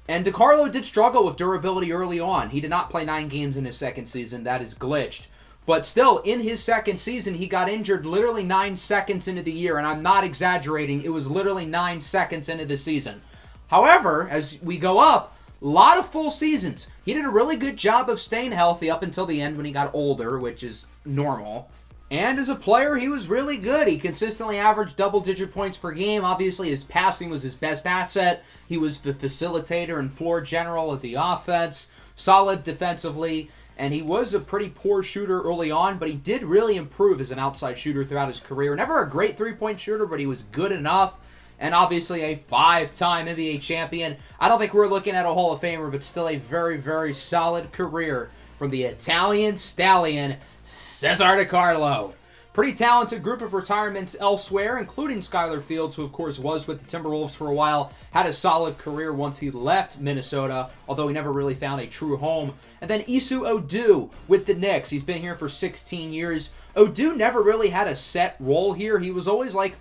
And DiCarlo did struggle with durability early on. He did not play 9 games in his second season. That is glitched. But still, in his second season, he got injured literally 9 seconds into the year. And I'm not exaggerating. It was literally 9 seconds into the season. However, as we go up, a lot of full seasons. He did a really good job of staying healthy up until the end when he got older, which is normal. And as a player, he was really good. He consistently averaged double-digit points per game. Obviously, his passing was his best asset. He was the facilitator and floor general of the offense. Solid defensively. And he was a pretty poor shooter early on, but he did really improve as an outside shooter throughout his career. Never a great three-point shooter, but he was good enough. And obviously a 5-time NBA champion. I don't think we're looking at a Hall of Famer, but still a very, very solid career from the Italian stallion, Cesar DiCarlo. Pretty talented group of retirements elsewhere, including Skylar Fields, who of course was with the Timberwolves for a while, had a solid career once he left Minnesota, although he never really found a true home. And then Isu Odu with the Knicks. He's been here for 16 years. Odu never really had a set role here. He was always like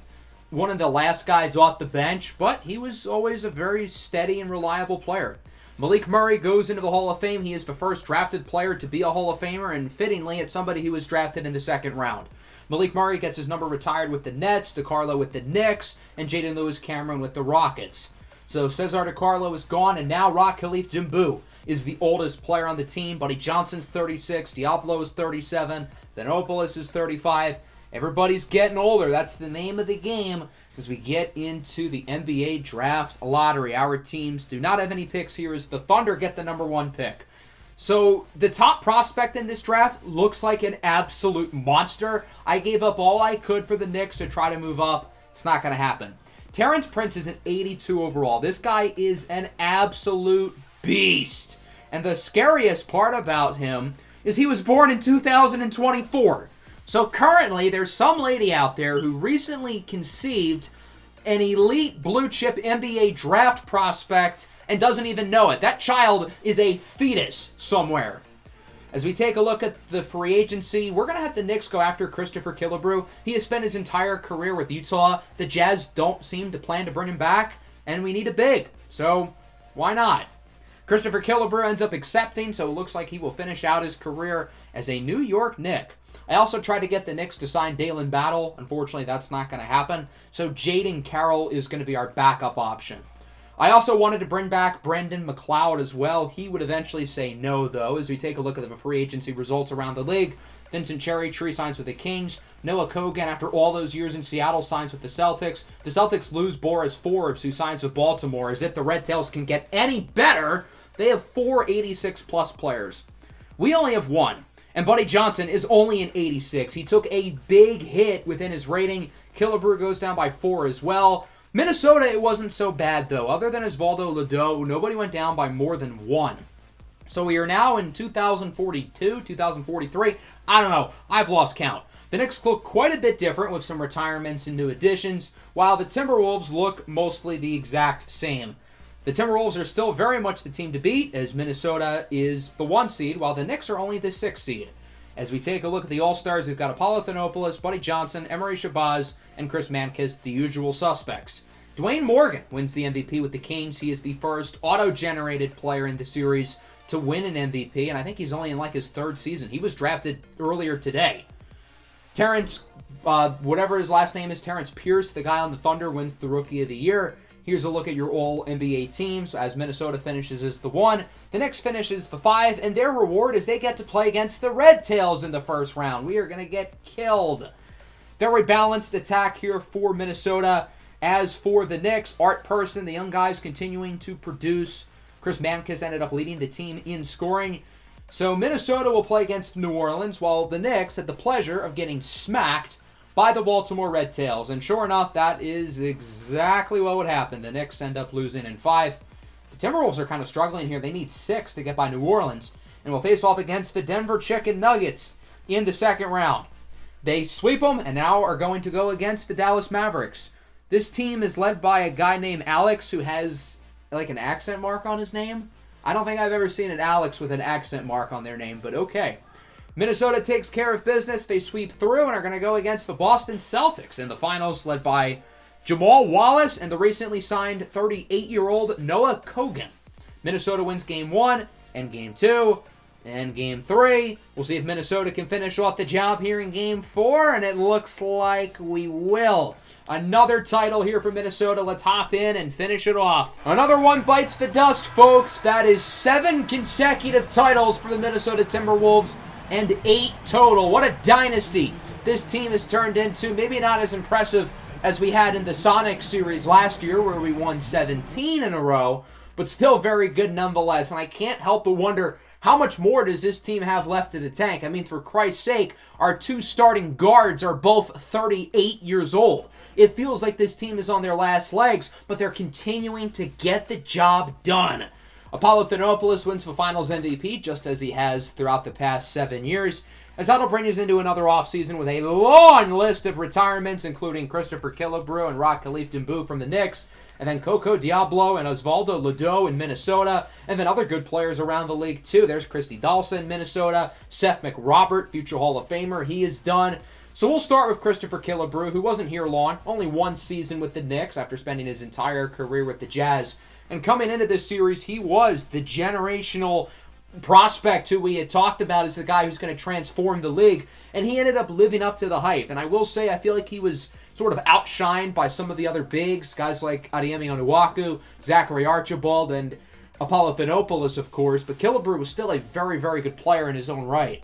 one of the last guys off the bench, but he was always a very steady and reliable player. Malik Murray goes into the Hall of Fame. He is the first drafted player to be a Hall of Famer, and fittingly, it's somebody who was drafted in the second round. Malik Murray gets his number retired with the Nets, DiCarlo with the Knicks, and Jaden Lewis-Cameron with the Rockets. So Cesar DiCarlo is gone, and now Rock Khalif Jimbu is the oldest player on the team. Buddy Johnson's 36, Diablo is 37, Thanopoulos is 35. Everybody's getting older. That's the name of the game as we get into the NBA draft lottery. Our teams do not have any picks here as the Thunder get the number 1 pick. So the top prospect in this draft looks like an absolute monster. I gave up all I could for the Knicks to try to move up. It's not going to happen. Terrence Prince is an 82 overall. This guy is an absolute beast. And the scariest part about him is he was born in 2024. So currently, there's some lady out there who recently conceived an elite blue chip NBA draft prospect and doesn't even know it. That child is a fetus somewhere. As we take a look at the free agency, we're going to have the Knicks go after Christopher Killebrew. He has spent his entire career with Utah. The Jazz don't seem to plan to bring him back, and we need a big. So, why not? Christopher Killebrew ends up accepting, so it looks like he will finish out his career as a New York Knick. I also tried to get the Knicks to sign Dalen Battle. Unfortunately, that's not going to happen. So Jaden Carroll is going to be our backup option. I also wanted to bring back Brendan McLeod as well. He would eventually say no, though, as we take a look at the free agency results around the league. Vincent Cherrytree signs with the Kings. Noah Kogan, after all those years in Seattle, signs with the Celtics. The Celtics lose Boris Forbes, who signs with Baltimore. As if the Red Tails can get any better, they have 4 86-plus players. We only have 1. And Buddy Johnson is only an 86. He took a big hit within his rating. Killebrew goes down by 4 as well. Minnesota, it wasn't so bad, though. Other than Osvaldo Ledo, nobody went down by more than 1. So we are now in 2042, 2043. I don't know. I've lost count. The Knicks look quite a bit different with some retirements and new additions, while the Timberwolves look mostly the exact same. The Timberwolves are still very much the team to beat, as Minnesota is the 1 seed, while the Knicks are only the 6 seed. As we take a look at the All-Stars, we've got Apollo Thanopoulos, Buddy Johnson, Emery Shabazz, and Chris Mankiewicz, the usual suspects. Dwayne Morgan wins the MVP with the Kings. He is the first auto-generated player in the series to win an MVP, and I think he's only in like his 3rd season. He was drafted earlier today. Terrence, whatever his last name is, Terrence Pierce, the guy on the Thunder, wins the Rookie of the Year. Here's a look at your all-NBA teams as Minnesota finishes as the 1. The Knicks finishes the 5, and their reward is they get to play against the Red Tails in the first round. We are going to get killed. Very balanced attack here for Minnesota. As for the Knicks, Art Person, the young guys continuing to produce. Chris Mankiewicz ended up leading the team in scoring. So Minnesota will play against New Orleans, while the Knicks had the pleasure of getting smacked by the Baltimore Red Tails. And sure enough, that is exactly what would happen. The Knicks end up losing in 5. The Timberwolves are kind of struggling here. They need 6 to get by New Orleans, and will face off against the Denver Chicken Nuggets in the second round. They sweep them, and now are going to go against the Dallas Mavericks. This team is led by a guy named Alex who has like an accent mark on his name. I don't think I've ever seen an Alex with an accent mark on their name, but okay. Minnesota takes care of business. They sweep through and are going to go against the Boston Celtics in the finals, led by Jamal Wallace and the recently signed 38-year-old Noah Kogan. Minnesota wins Game 1 and Game 2 and Game 3. We'll see if Minnesota can finish off the job here in Game 4, and it looks like we will. Another title here for Minnesota. Let's hop in and finish it off. Another one bites the dust, folks. That is 7 consecutive titles for the Minnesota Timberwolves and 8 total. What a dynasty this team has turned into. Maybe not as impressive as we had in the Sonic series last year where we won 17 in a row, but still very good nonetheless. And I can't help but wonder, how much more does this team have left in the tank? I mean, for Christ's sake, our 2 starting guards are both 38 years old. It feels like this team is on their last legs, but they're continuing to get the job done. Apollo Thanopoulos wins the Finals MVP, just as he has throughout the past 7 years, as that'll bring us into another offseason with a long list of retirements, including Christopher Killebrew and Rock Khalif Jimbu from the Knicks, and then Coco Diablo and Osvaldo Ledo in Minnesota, and then other good players around the league too. There's Christy Dawson in Minnesota, Seth McRobert, future Hall of Famer, he is done. So we'll start with Christopher Killebrew, who wasn't here long, only 1 season with the Knicks after spending his entire career with the Jazz. And coming into this series, he was the generational prospect who we had talked about as the guy who's going to transform the league, and he ended up living up to the hype. And I will say, I feel like he was sort of outshined by some of the other bigs, guys like Adeyemi Onuaku, Zachary Archibald, and Apollo-Thanopoulos, of course, but Killebrew was still a very, very good player in his own right.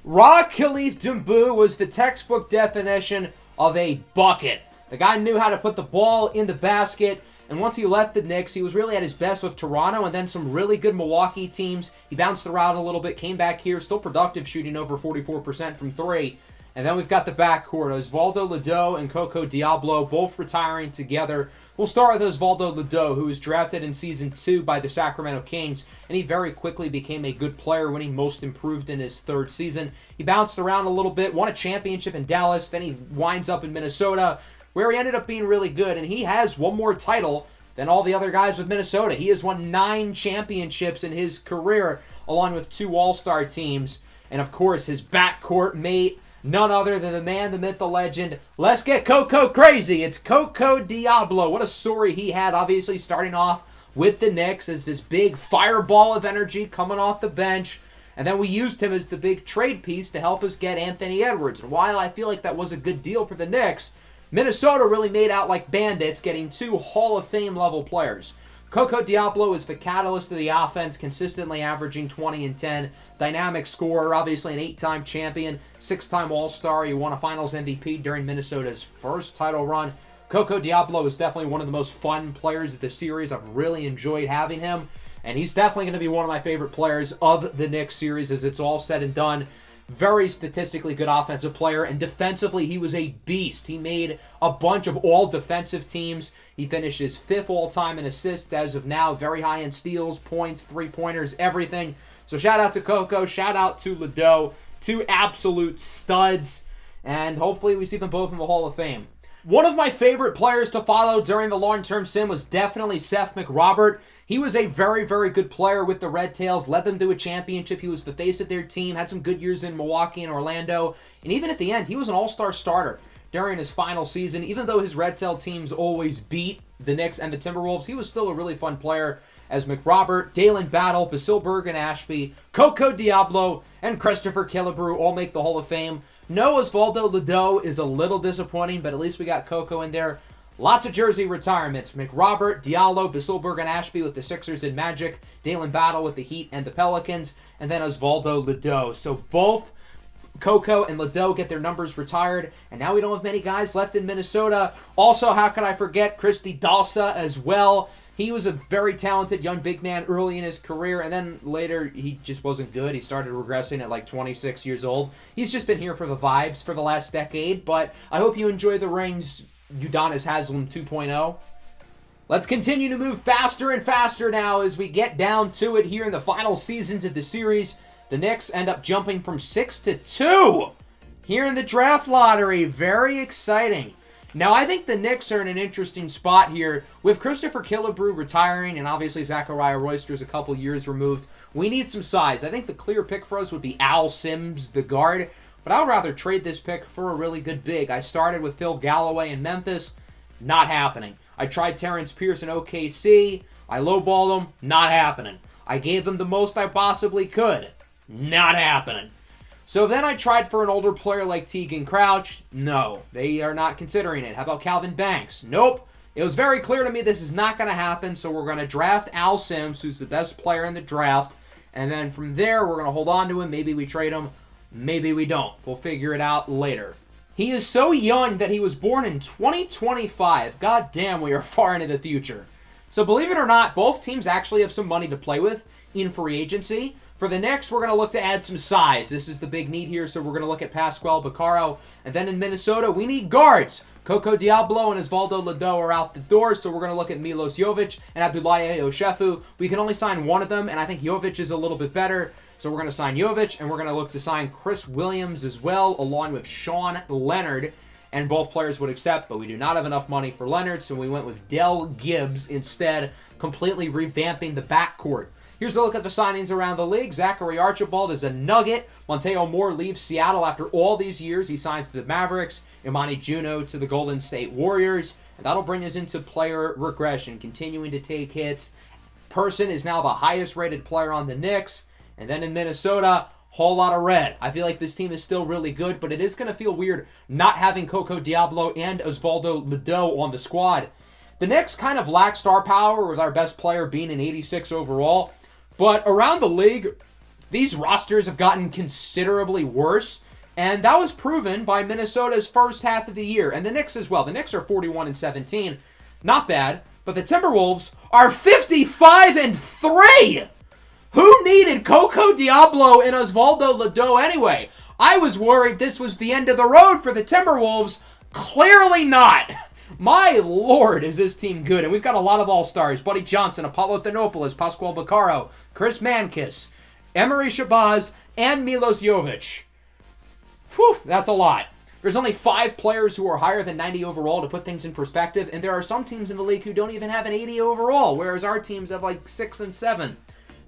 Ra-Khalif Doumbou was the textbook definition of a bucket. The guy knew how to put the ball in the basket, and once he left the Knicks, he was really at his best with Toronto and then some really good Milwaukee teams. He bounced around a little bit, came back here, still productive, shooting over 44% from three. And then we've got the backcourt, Osvaldo Ledo and Coco Diablo, both retiring together. We'll start with Osvaldo Ledo, who was drafted in Season 2 by the Sacramento Kings, and he very quickly became a good player, winning Most Improved in his third season. He bounced around a little bit, won a championship in Dallas, then he winds up in Minnesota, where he ended up being really good, and he has one more title than all the other guys with Minnesota. He has won 9 championships in his career, along with 2 All-Star teams, and of course his backcourt mate, none other than the man, the myth, the legend. Let's get Coco crazy. It's Coco Diablo. What a story he had, obviously starting off with the Knicks as this big fireball of energy coming off the bench. And then we used him as the big trade piece to help us get Anthony Edwards. And while I feel like that was a good deal for the Knicks, Minnesota really made out like bandits, getting 2 Hall of Fame level players. Coco Diablo is the catalyst of the offense, consistently averaging 20 and 10. Dynamic scorer, obviously an 8-time champion, 6-time All-Star. He won a Finals MVP during Minnesota's first title run. Coco Diablo is definitely one of the most fun players of the series. I've really enjoyed having him, and he's definitely going to be one of my favorite players of the Knicks series as it's all said and done. Very statistically good offensive player, and defensively, he was a beast. He made a bunch of all-defensive teams. He finishes 5th all-time in assists as of now. Very high in steals, points, three-pointers, everything. So shout out to Coco. Shout out to Ledo. 2 absolute studs, and hopefully we see them both in the Hall of Fame. One of my favorite players to follow during the long-term sim was definitely Seth McRobert. He was a very, very good player with the Red Tails, led them to a championship. He was the face of their team, had some good years in Milwaukee and Orlando, and even at the end, he was an all-star starter during his final season. Even though his Red Tail teams always beat the Knicks and the Timberwolves, he was still a really fun player as McRobert, Dalen Battle, Basil Bergen-Ashby, Coco Diablo, and Christopher Killebrew all make the Hall of Fame. No Osvaldo Ledo is a little disappointing, but at least we got Coco in there. Lots of jersey retirements. McRobert, Diallo, Basil Bergen-Ashby with the Sixers and Magic, Dalen Battle with the Heat and the Pelicans, and then Osvaldo Ledo. So both Coco and Ledo get their numbers retired, and now we don't have many guys left in Minnesota. Also, how could I forget Christy Dalsa as well? He was a very talented young big man early in his career, and then later he just wasn't good. He started regressing at like 26 years old. He's just been here for the vibes for the last decade, but I hope you enjoy the rings, Udonis Haslem 2.0. Let's continue to move faster and faster now as we get down to it here in the final seasons of the series. The Knicks end up jumping from 6 to 2 here in the draft lottery. Very exciting. Now, I think the Knicks are in an interesting spot here. With Christopher Killebrew retiring and obviously Zachariah Royster's a couple years removed, we need some size. I think the clear pick for us would be Al Sims, the guard, but I would rather trade this pick for a really good big. I started with Phil Galloway in Memphis. Not happening. I tried Terrence Pierce in OKC. I lowballed him. Not happening. I gave them the most I possibly could. Not happening. So then I tried for an older player like Tegan Crouch. No, they are not considering it. How about Calvin Banks? Nope. It was very clear to me this is not going to happen, so we're going to draft Al Sims, who's the best player in the draft, and then from there we're going to hold on to him. Maybe we trade him. Maybe we don't. We'll figure it out later. He is so young that he was born in 2025. God damn, we are far into the future. So believe it or not, both teams actually have some money to play with in free agency. For the Knicks, we're going to look to add some size. This is the big need here, so we're going to look at Pascual Baccaro. And then in Minnesota, we need guards. Coco Diablo and Osvaldo Ledo are out the door, so we're going to look at Milos Jovic and Abdoulaye Oshefu. We can only sign one of them, and I think Jovic is a little bit better. So we're going to sign Jovic, and we're going to look to sign Chris Williams as well, along with Sean Leonard. And both players would accept, but we do not have enough money for Leonard, so we went with Del Gibbs instead, completely revamping the backcourt. Here's a look at the signings around the league. Zachary Archibald is a Nugget. Monteo Moore leaves Seattle after all these years. He signs to the Mavericks. Imani Juno to the Golden State Warriors. And that'll bring us into player regression, continuing to take hits. Person is now the highest rated player on the Knicks. And then in Minnesota, whole lot of red. I feel like this team is still really good, but it is going to feel weird not having Coco Diablo and Osvaldo Ledo on the squad. The Knicks kind of lack star power, with our best player being an 86 overall. But around the league, these rosters have gotten considerably worse. And that was proven by Minnesota's first half of the year. And the Knicks as well. The Knicks are 41-17. Not bad. But the Timberwolves are 55-3! Who needed Coco Diablo and Osvaldo Ledo anyway? I was worried this was the end of the road for the Timberwolves. Clearly not. My lord, is this team good. And we've got a lot of all-stars. Buddy Johnson, Apollo Thanopoulos, Pascual Baccaro, Chris Mankis, Emery Shabazz, and Milos Jovic. Whew, that's a lot. There's only 5 players who are higher than 90 overall to put things in perspective. And there are some teams in the league who don't even have an 80 overall, whereas our teams have like 6 and 7.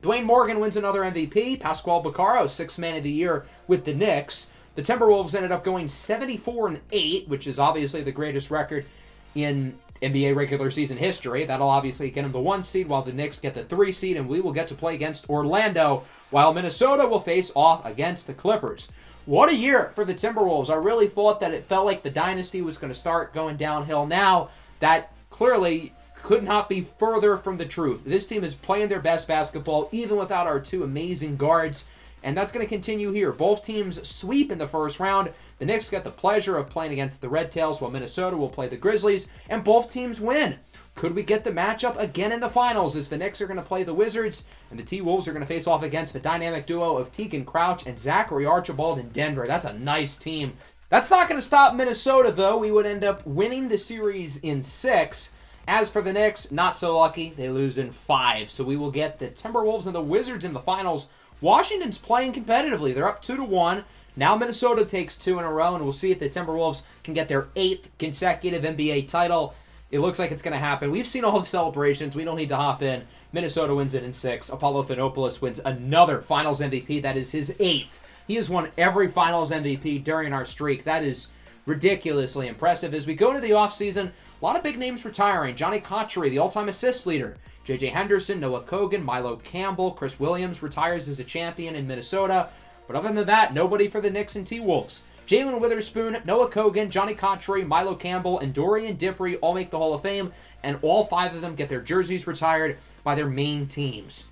Dwayne Morgan wins another MVP. Pascual Baccaro, 6th man of the year with the Knicks. The Timberwolves ended up going 74-8, which is obviously the greatest record in NBA regular season history. That'll obviously get them the 1 seed, while the Knicks get the 3 seed, and we will get to play against Orlando, while Minnesota will face off against the Clippers. What a year for the Timberwolves. I really thought that it felt like the dynasty was going to start going downhill. Now, that clearly could not be further from the truth. This team is playing their best basketball, even without our 2 amazing guards, and that's going to continue here. Both teams sweep in the first round. The Knicks get the pleasure of playing against the Red Tails, while Minnesota will play the Grizzlies, and both teams win. Could we get the matchup again in the finals, as the Knicks are going to play the Wizards, and the T-Wolves are going to face off against the dynamic duo of Tegan Crouch and Zachary Archibald in Denver. That's a nice team. That's not going to stop Minnesota, though. We would end up winning the series in 6. As for the Knicks, not so lucky. They lose in 5. So we will get the Timberwolves and the Wizards in the finals. Washington's playing competitively. They're up 2-1. Now Minnesota takes 2 in a row, and we'll see if the Timberwolves can get their 8th consecutive NBA title. It looks like it's going to happen. We've seen all the celebrations. We don't need to hop in. Minnesota wins it in 6. Apollo Thanopoulos wins another Finals MVP. That is his 8th. He has won every Finals MVP during our streak. That is ridiculously impressive. As we go into the offseason, a lot of big names retiring. Johnny Cotchery, the all-time assist leader. J.J. Henderson, Noah Kogan, Milo Campbell, Chris Williams retires as a champion in Minnesota. But other than that, nobody for the Knicks and T-Wolves. Jalen Witherspoon, Noah Kogan, Johnny Cotchery, Milo Campbell, and Dorian Dipree all make the Hall of Fame, and all 5 of them get their jerseys retired by their main teams.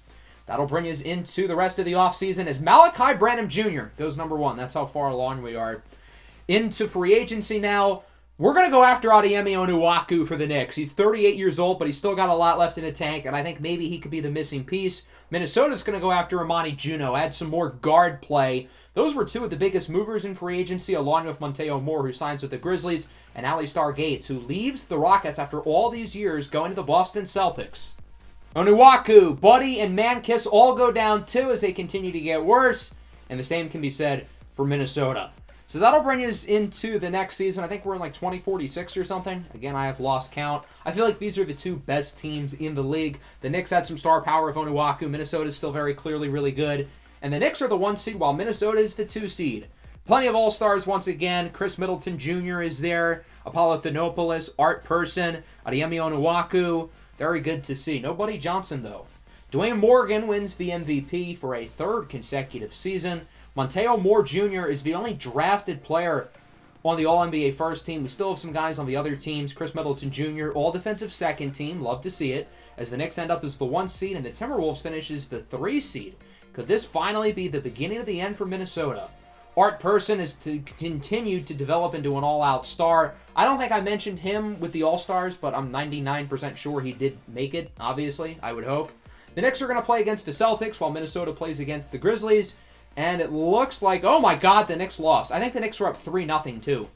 That'll bring us into the rest of the offseason as Malachi Branham Jr. goes number 1. That's how far along we are. Into free agency now. We're going to go after Adeyemi Onuaku for the Knicks. He's 38 years old, but he's still got a lot left in the tank, and I think maybe he could be the missing piece. Minnesota's going to go after Amani Juno, add some more guard play. Those were 2 of the biggest movers in free agency, along with Monteo Moore, who signs with the Grizzlies, and Alistar Gates, who leaves the Rockets after all these years, going to the Boston Celtics. Onuaku, Buddy, and Mankis all go down too as they continue to get worse, and the same can be said for Minnesota. So that'll bring us into the next season. I think we're in like 2046 or something. Again, I have lost count. I feel like these are the 2 best teams in the league. The Knicks had some star power of Onuaku. Minnesota's still very clearly really good. And the Knicks are the 1 seed, while Minnesota is the 2 seed. Plenty of all-stars once again. Chris Middleton Jr. is there. Apollo Thanopoulos, Art Person, Adeyemi Onuaku. Very good to see. No Buddy Johnson, though. Dwayne Morgan wins the MVP for a 3rd consecutive season. Monteo Moore Jr. is the only drafted player on the All-NBA first team. We still have some guys on the other teams. Chris Middleton Jr., all-defensive second team. Love to see it. As the Knicks end up as the 1 seed and the Timberwolves finishes the 3 seed. Could this finally be the beginning of the end for Minnesota? Art Person is to continue to develop into an all-out star. I don't think I mentioned him with the All-Stars, but I'm 99% sure he did make it, obviously. I would hope. The Knicks are going to play against the Celtics while Minnesota plays against the Grizzlies. And it looks like, oh my god, the Knicks lost. I think the Knicks were up 3-0 too.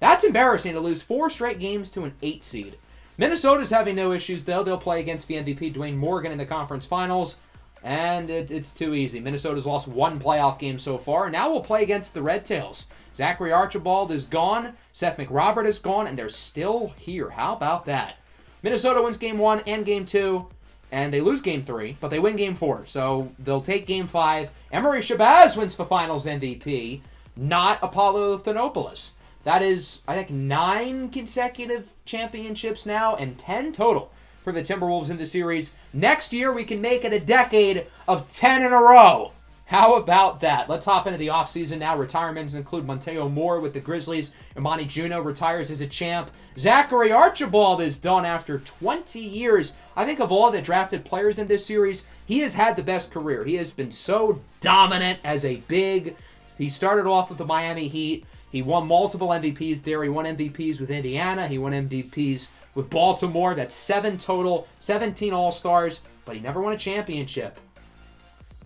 That's embarrassing to lose 4 straight games to an 8 seed. Minnesota's having no issues, though. They'll play against the MVP Dwayne Morgan in the conference finals. And it's too easy. Minnesota's lost 1 playoff game so far. Now we'll play against the Red Tails. Zachary Archibald is gone. Seth McRobert is gone. And they're still here. How about that? Minnesota wins Game 1 and Game 2. And they lose Game 3, but they win Game 4. So they'll take Game 5. Emery Shabazz wins the Finals MVP, not Apollo Thanopoulos. That is, I think, 9 consecutive championships now and 10 total for the Timberwolves in the series. Next year, we can make it a decade of 10 in a row. How about that? Let's hop into the offseason now. Retirements include Montejo Moore with the Grizzlies. Imani Juno retires as a champ. Zachary Archibald is done after 20 years. I think of all the drafted players in this series, he has had the best career. He has been so dominant as a big. He started off with the Miami Heat. He won multiple MVPs there. He won MVPs with Indiana. He won MVPs with Baltimore. That's 7 total, 17 All-Stars, but he never won a championship.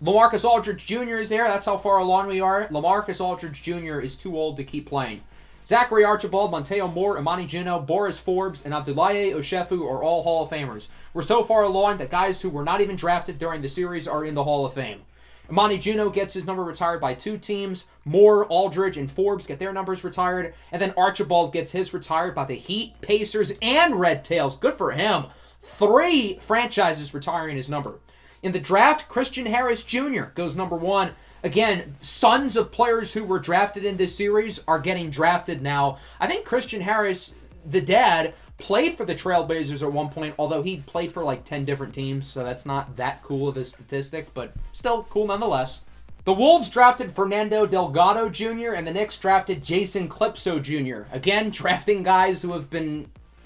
LaMarcus Aldridge Jr. is there. That's how far along we are. LaMarcus Aldridge Jr. is too old to keep playing. Zachary Archibald, Montejo Moore, Imani Juno, Boris Forbes, and Abdoulaye Oshefu are all Hall of Famers. We're so far along that guys who were not even drafted during the series are in the Hall of Fame. Imani Juno gets his number retired by 2 teams. Moore, Aldridge, and Forbes get their numbers retired. And then Archibald gets his retired by the Heat, Pacers, and Red Tails. Good for him. 3 franchises retiring his number. In the draft, Christian Harris Jr. goes number 1. Again, sons of players who were drafted in this series are getting drafted now. I think Christian Harris, the dad, played for the Trailblazers at one point, although he played for like 10 different teams, so that's not that cool of a statistic, but still cool nonetheless. The Wolves drafted Fernando Delgado Jr., and the Knicks drafted Jason Clipso Jr. Again, drafting guys who have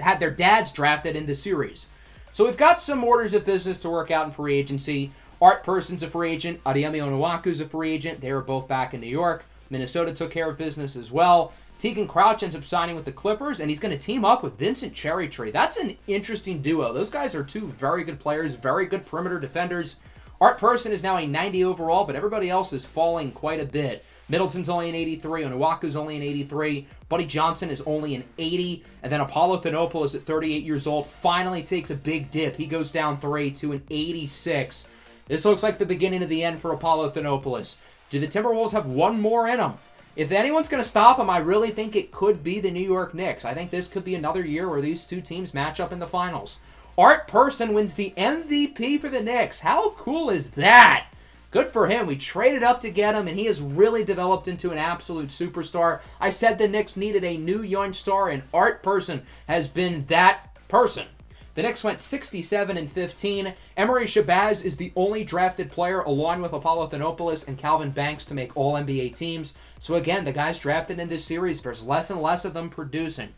had their dads drafted in the series. So we've got some orders of business to work out in free agency. Art Person's a free agent. Adeyemi Onuaku's a free agent. They were both back in New York. Minnesota took care of business as well. Tegan Crouch ends up signing with the Clippers, and he's going to team up with Vincent Cherrytree. That's an interesting duo. Those guys are 2 very good players, very good perimeter defenders. Art Person is now a 90 overall, but everybody else is falling quite a bit. Middleton's only an 83. Onuaku's only an 83. Buddy Johnson is only an 80. And then Apollo Thanopoulos at 38 years old finally takes a big dip. He goes down 3 to an 86. This looks like the beginning of the end for Apollo Thanopoulos. Do the Timberwolves have one more in them? If anyone's going to stop him, I really think it could be the New York Knicks. I think this could be another year where these 2 teams match up in the finals. Art Person wins the MVP for the Knicks. How cool is that? Good for him. We traded up to get him, and he has really developed into an absolute superstar. I said the Knicks needed a new young star, and Art Person has been that person. The Knicks went 67-15. Emery Shabazz is the only drafted player, along with Apollo Thanopoulos and Calvin Banks, to make All-NBA teams. So again, the guys drafted in this series, there's less and less of them producing.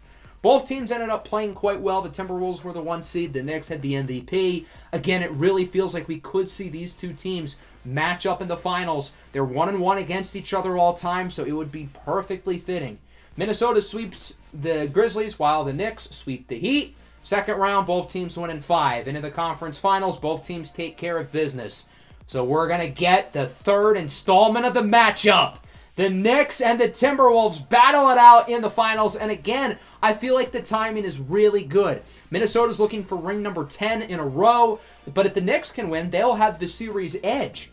Both teams ended up playing quite well. The Timberwolves were the 1 seed. The Knicks had the MVP. Again, it really feels like we could see these 2 teams match up in the finals. They're 1-1 against each other all time, so it would be perfectly fitting. Minnesota sweeps the Grizzlies while the Knicks sweep the Heat. Second round, both teams win in 5. Into the conference finals, both teams take care of business. So we're going to get the 3rd installment of the matchup. The Knicks and the Timberwolves battle it out in the finals. And again, I feel like the timing is really good. Minnesota's looking for ring number 10 in a row. But if the Knicks can win, they'll have the series edge.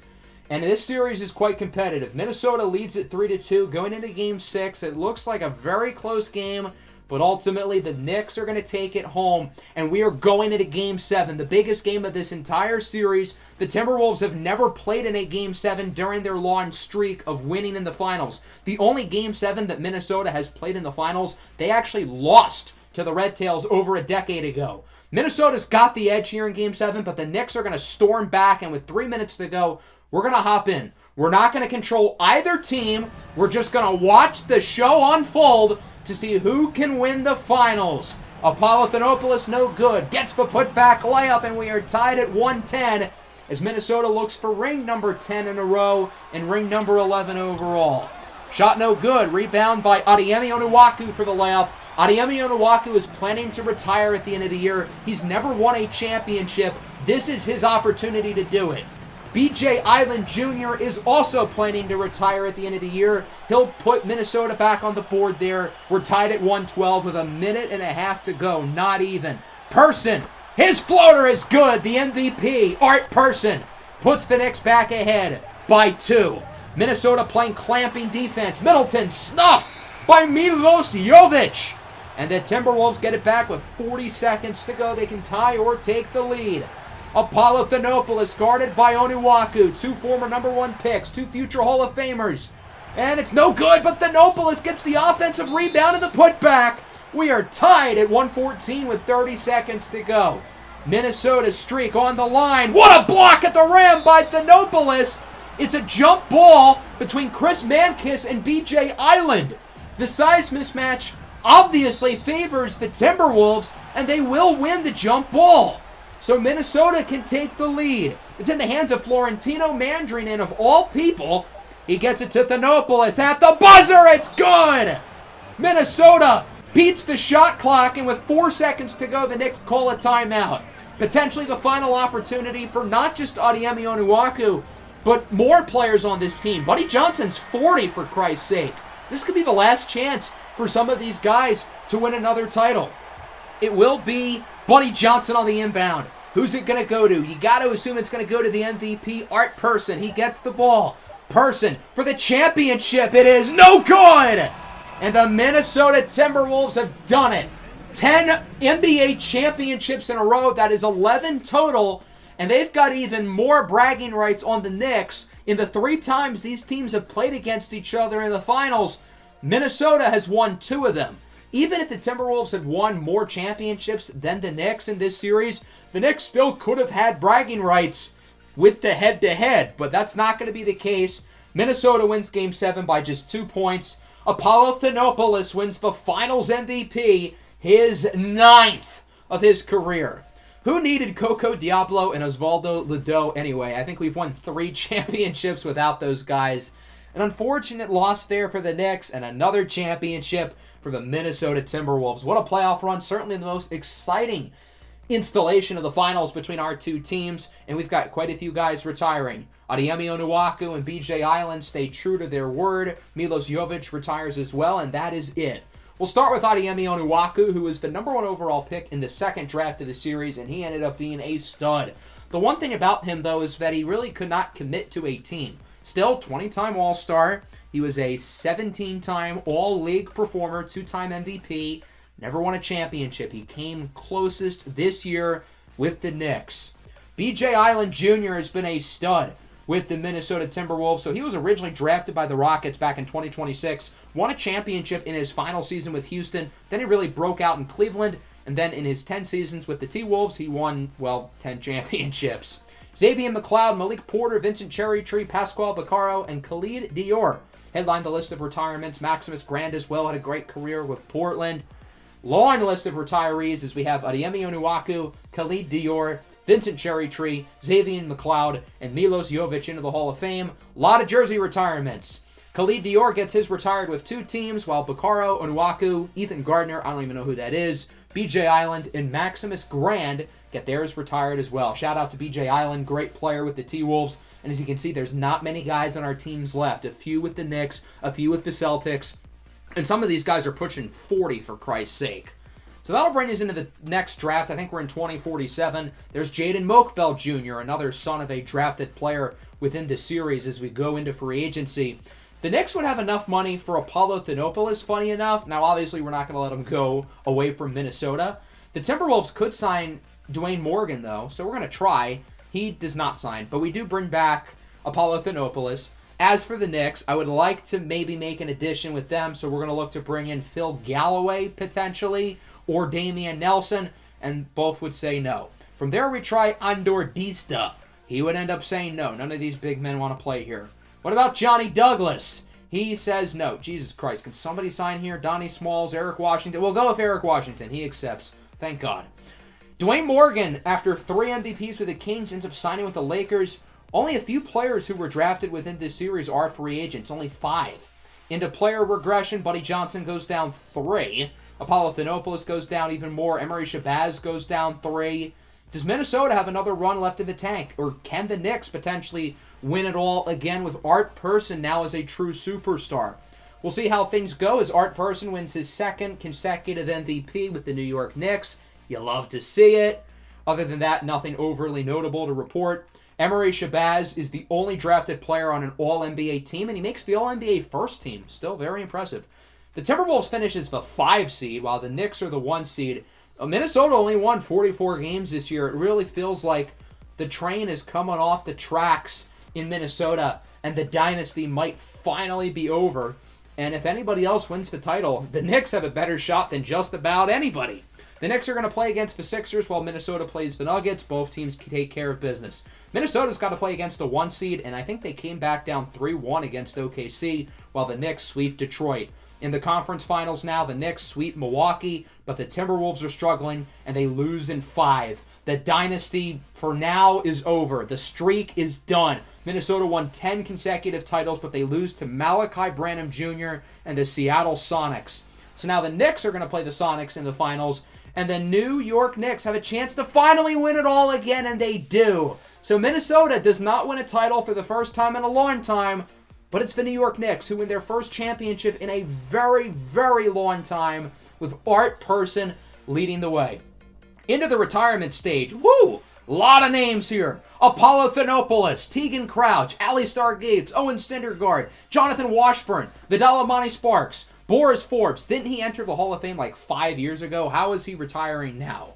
And this series is quite competitive. Minnesota leads it 3-2 going into Game 6. It looks like a very close game. But ultimately, the Knicks are going to take it home, and we are going into Game 7, the biggest game of this entire series. The Timberwolves have never played in a Game 7 during their long streak of winning in the finals. The only Game 7 that Minnesota has played in the finals, they actually lost to the Red Tails over a decade ago. Minnesota's got the edge here in Game 7, but the Knicks are going to storm back, and with 3 minutes to go, we're going to hop in. We're not going to control either team. We're just going to watch the show unfold to see who can win the finals. Apollo Thanopoulos, no good. Gets the putback layup, and we are tied at 110 as Minnesota looks for ring number 10 in a row and ring number 11 overall. Shot no good. Rebound by Adeyemi Onuaku for the layup. Adeyemi Onuaku is planning to retire at the end of the year. He's never won a championship. This is his opportunity to do it. B.J. Island Jr. is also planning to retire at the end of the year. He'll put Minnesota back on the board there. We're tied at 112 with a minute and a half to go. Not even. Person. His floater is good. The MVP, Art Person, puts the Knicks back ahead by 2. Minnesota playing clamping defense. Middleton snuffed by Milos Jovic. And the Timberwolves get it back with 40 seconds to go. They can tie or take the lead. Apollo Thanopoulos guarded by Onuaku. 2 former number 1 picks, 2 future Hall of Famers. And it's no good, but Thanopoulos gets the offensive rebound and the putback. We are tied at 114 with 30 seconds to go. Minnesota streak on the line. What a block at the rim by Thanopoulos. It's a jump ball between Chris Mankis and B.J. Island. The size mismatch obviously favors the Timberwolves, and they will win the jump ball. So Minnesota can take the lead. It's in the hands of Florentino Mandarin, and of all people, he gets it to Thanopoulos at the buzzer. It's good! Minnesota beats the shot clock, and with 4 seconds to go, the Knicks call a timeout. Potentially the final opportunity for not just Adeyemi Onuaku, but more players on this team. Buddy Johnson's 40, for Christ's sake. This could be the last chance for some of these guys to win another title. It will be Buddy Johnson on the inbound. Who's it going to go to? You got to assume it's going to go to the MVP, Art Person. He gets the ball. Person for the championship. It is no good! And the Minnesota Timberwolves have done it. 10 NBA championships in a row. That is 11 total. And they've got even more bragging rights on the Knicks. In the 3 times these teams have played against each other in the finals, Minnesota has won 2 of them. Even if the Timberwolves had won more championships than the Knicks in this series, the Knicks still could have had bragging rights with the head-to-head, but that's not going to be the case. Minnesota wins Game 7 by just 2 points. Apollo Thanopoulos wins the Finals MVP, his 9th of his career. Who needed Coco Diablo and Osvaldo Ledo anyway? I think we've won 3 championships without those guys. An unfortunate loss there for the Knicks, and another championship for the Minnesota Timberwolves. What a playoff run. Certainly the most exciting installation of the finals between our 2 teams, and we've got quite a few guys retiring. Adeyemi Onuaku and B.J. Island stay true to their word. Milos Jovic retires as well, and that is it. We'll start with Adeyemi Onuaku, who was the number 1 overall pick in the second draft of the series, and he ended up being a stud. The one thing about him, though, is that he really could not commit to a team. Still, 20-time All-Star. He was a 17-time All-League performer, 2-time MVP. Never won a championship. He came closest this year with the Knicks. B.J. Island Jr. has been a stud with the Minnesota Timberwolves. So he was originally drafted by the Rockets back in 2026, won a championship in his final season with Houston, then he really broke out in Cleveland, and then in his 10 seasons with the T-Wolves, he won, 10 championships. Xavier McLeod, Malik Porter, Vincent Cherrytree, Pascual Baccaro, and Khalid Dior headlined the list of retirements. Maximus Grand as well had a great career with Portland. Long list of retirees as we have Adeyemi Onuaku, Khalid Dior, Vincent Cherrytree, Xavier McLeod, and Milos Jovic into the Hall of Fame. A lot of jersey retirements. Khalid Dior gets his retired with 2 teams, while Baccaro, Onuaku, Ethan Gardner, I don't even know who that is, B.J. Island, and Maximus Grand get theirs retired as well. Shout out to B.J. Island, great player with the T-Wolves. And as you can see, there's not many guys on our teams left. A few with the Knicks, a few with the Celtics, and some of these guys are pushing 40 for Christ's sake. So that'll bring us into the next draft. I think we're in 2047. There's Jaden Mokbel Jr., another son of a drafted player within the series as we go into free agency. The Knicks would have enough money for Apollo Thanopoulos, funny enough. Now, obviously, we're not going to let him go away from Minnesota. The Timberwolves could sign Dwayne Morgan, though, so we're going to try. He does not sign, but we do bring back Apollo Thanopoulos. As for the Knicks, I would like to maybe make an addition with them, so we're going to look to bring in Phil Galloway, potentially, or Damian Nelson, and both would say no. From there, we try Andor Dista. He would end up saying no. None of these big men want to play here. What about Johnny Douglas? He says no. Jesus Christ, can somebody sign here? Donnie Smalls, Eric Washington. We'll go with Eric Washington. He accepts. Thank God. Dwayne Morgan, after 3 MVPs with the Kings, ends up signing with the Lakers. Only a few players who were drafted within this series are free agents. Only 5. Into player regression, Buddy Johnson goes down 3. Apollo Thanopoulos goes down even more. Emery Shabazz goes down 3. Does Minnesota have another run left in the tank? Or can the Knicks potentially win it all again with Art Person now as a true superstar? We'll see how things go as Art Person wins his 2nd consecutive MVP with the New York Knicks. You love to see it. Other than that, nothing overly notable to report. Emery Shabazz is the only drafted player on an All-NBA team, and he makes the All-NBA first team. Still very impressive. The Timberwolves finishes the 5 seed, while the Knicks are the 1 seed. Minnesota only won 44 games this year. It really feels like the train is coming off the tracks in Minnesota, and the dynasty might finally be over. And if anybody else wins the title, the Knicks have a better shot than just about anybody. The Knicks are going to play against the Sixers while Minnesota plays the Nuggets. Both teams take care of business. Minnesota's got to play against the 1 seed, and I think they came back down 3-1 against OKC, while the Knicks sweep Detroit. In the conference finals now, the Knicks sweep Milwaukee, but the Timberwolves are struggling, and they lose in 5. The dynasty, for now, is over. The streak is done. Minnesota won 10 consecutive titles, but they lose to Malachi Branham Jr. and the Seattle Sonics. So now the Knicks are going to play the Sonics in the finals, and the New York Knicks have a chance to finally win it all again, and they do. So Minnesota does not win a title for the first time in a long time, but it's the New York Knicks who win their first championship in a very, very long time, with Art Person leading the way. Into the retirement stage. Woo! A lot of names here. Apollo Thanopoulos, Tegan Crouch, Alistar Gates, Owen Syndergaard, Jonathan Washburn, Vidal Amani Sparks, Boris Forbes. Didn't he enter the Hall of Fame like 5 years ago? How is he retiring now?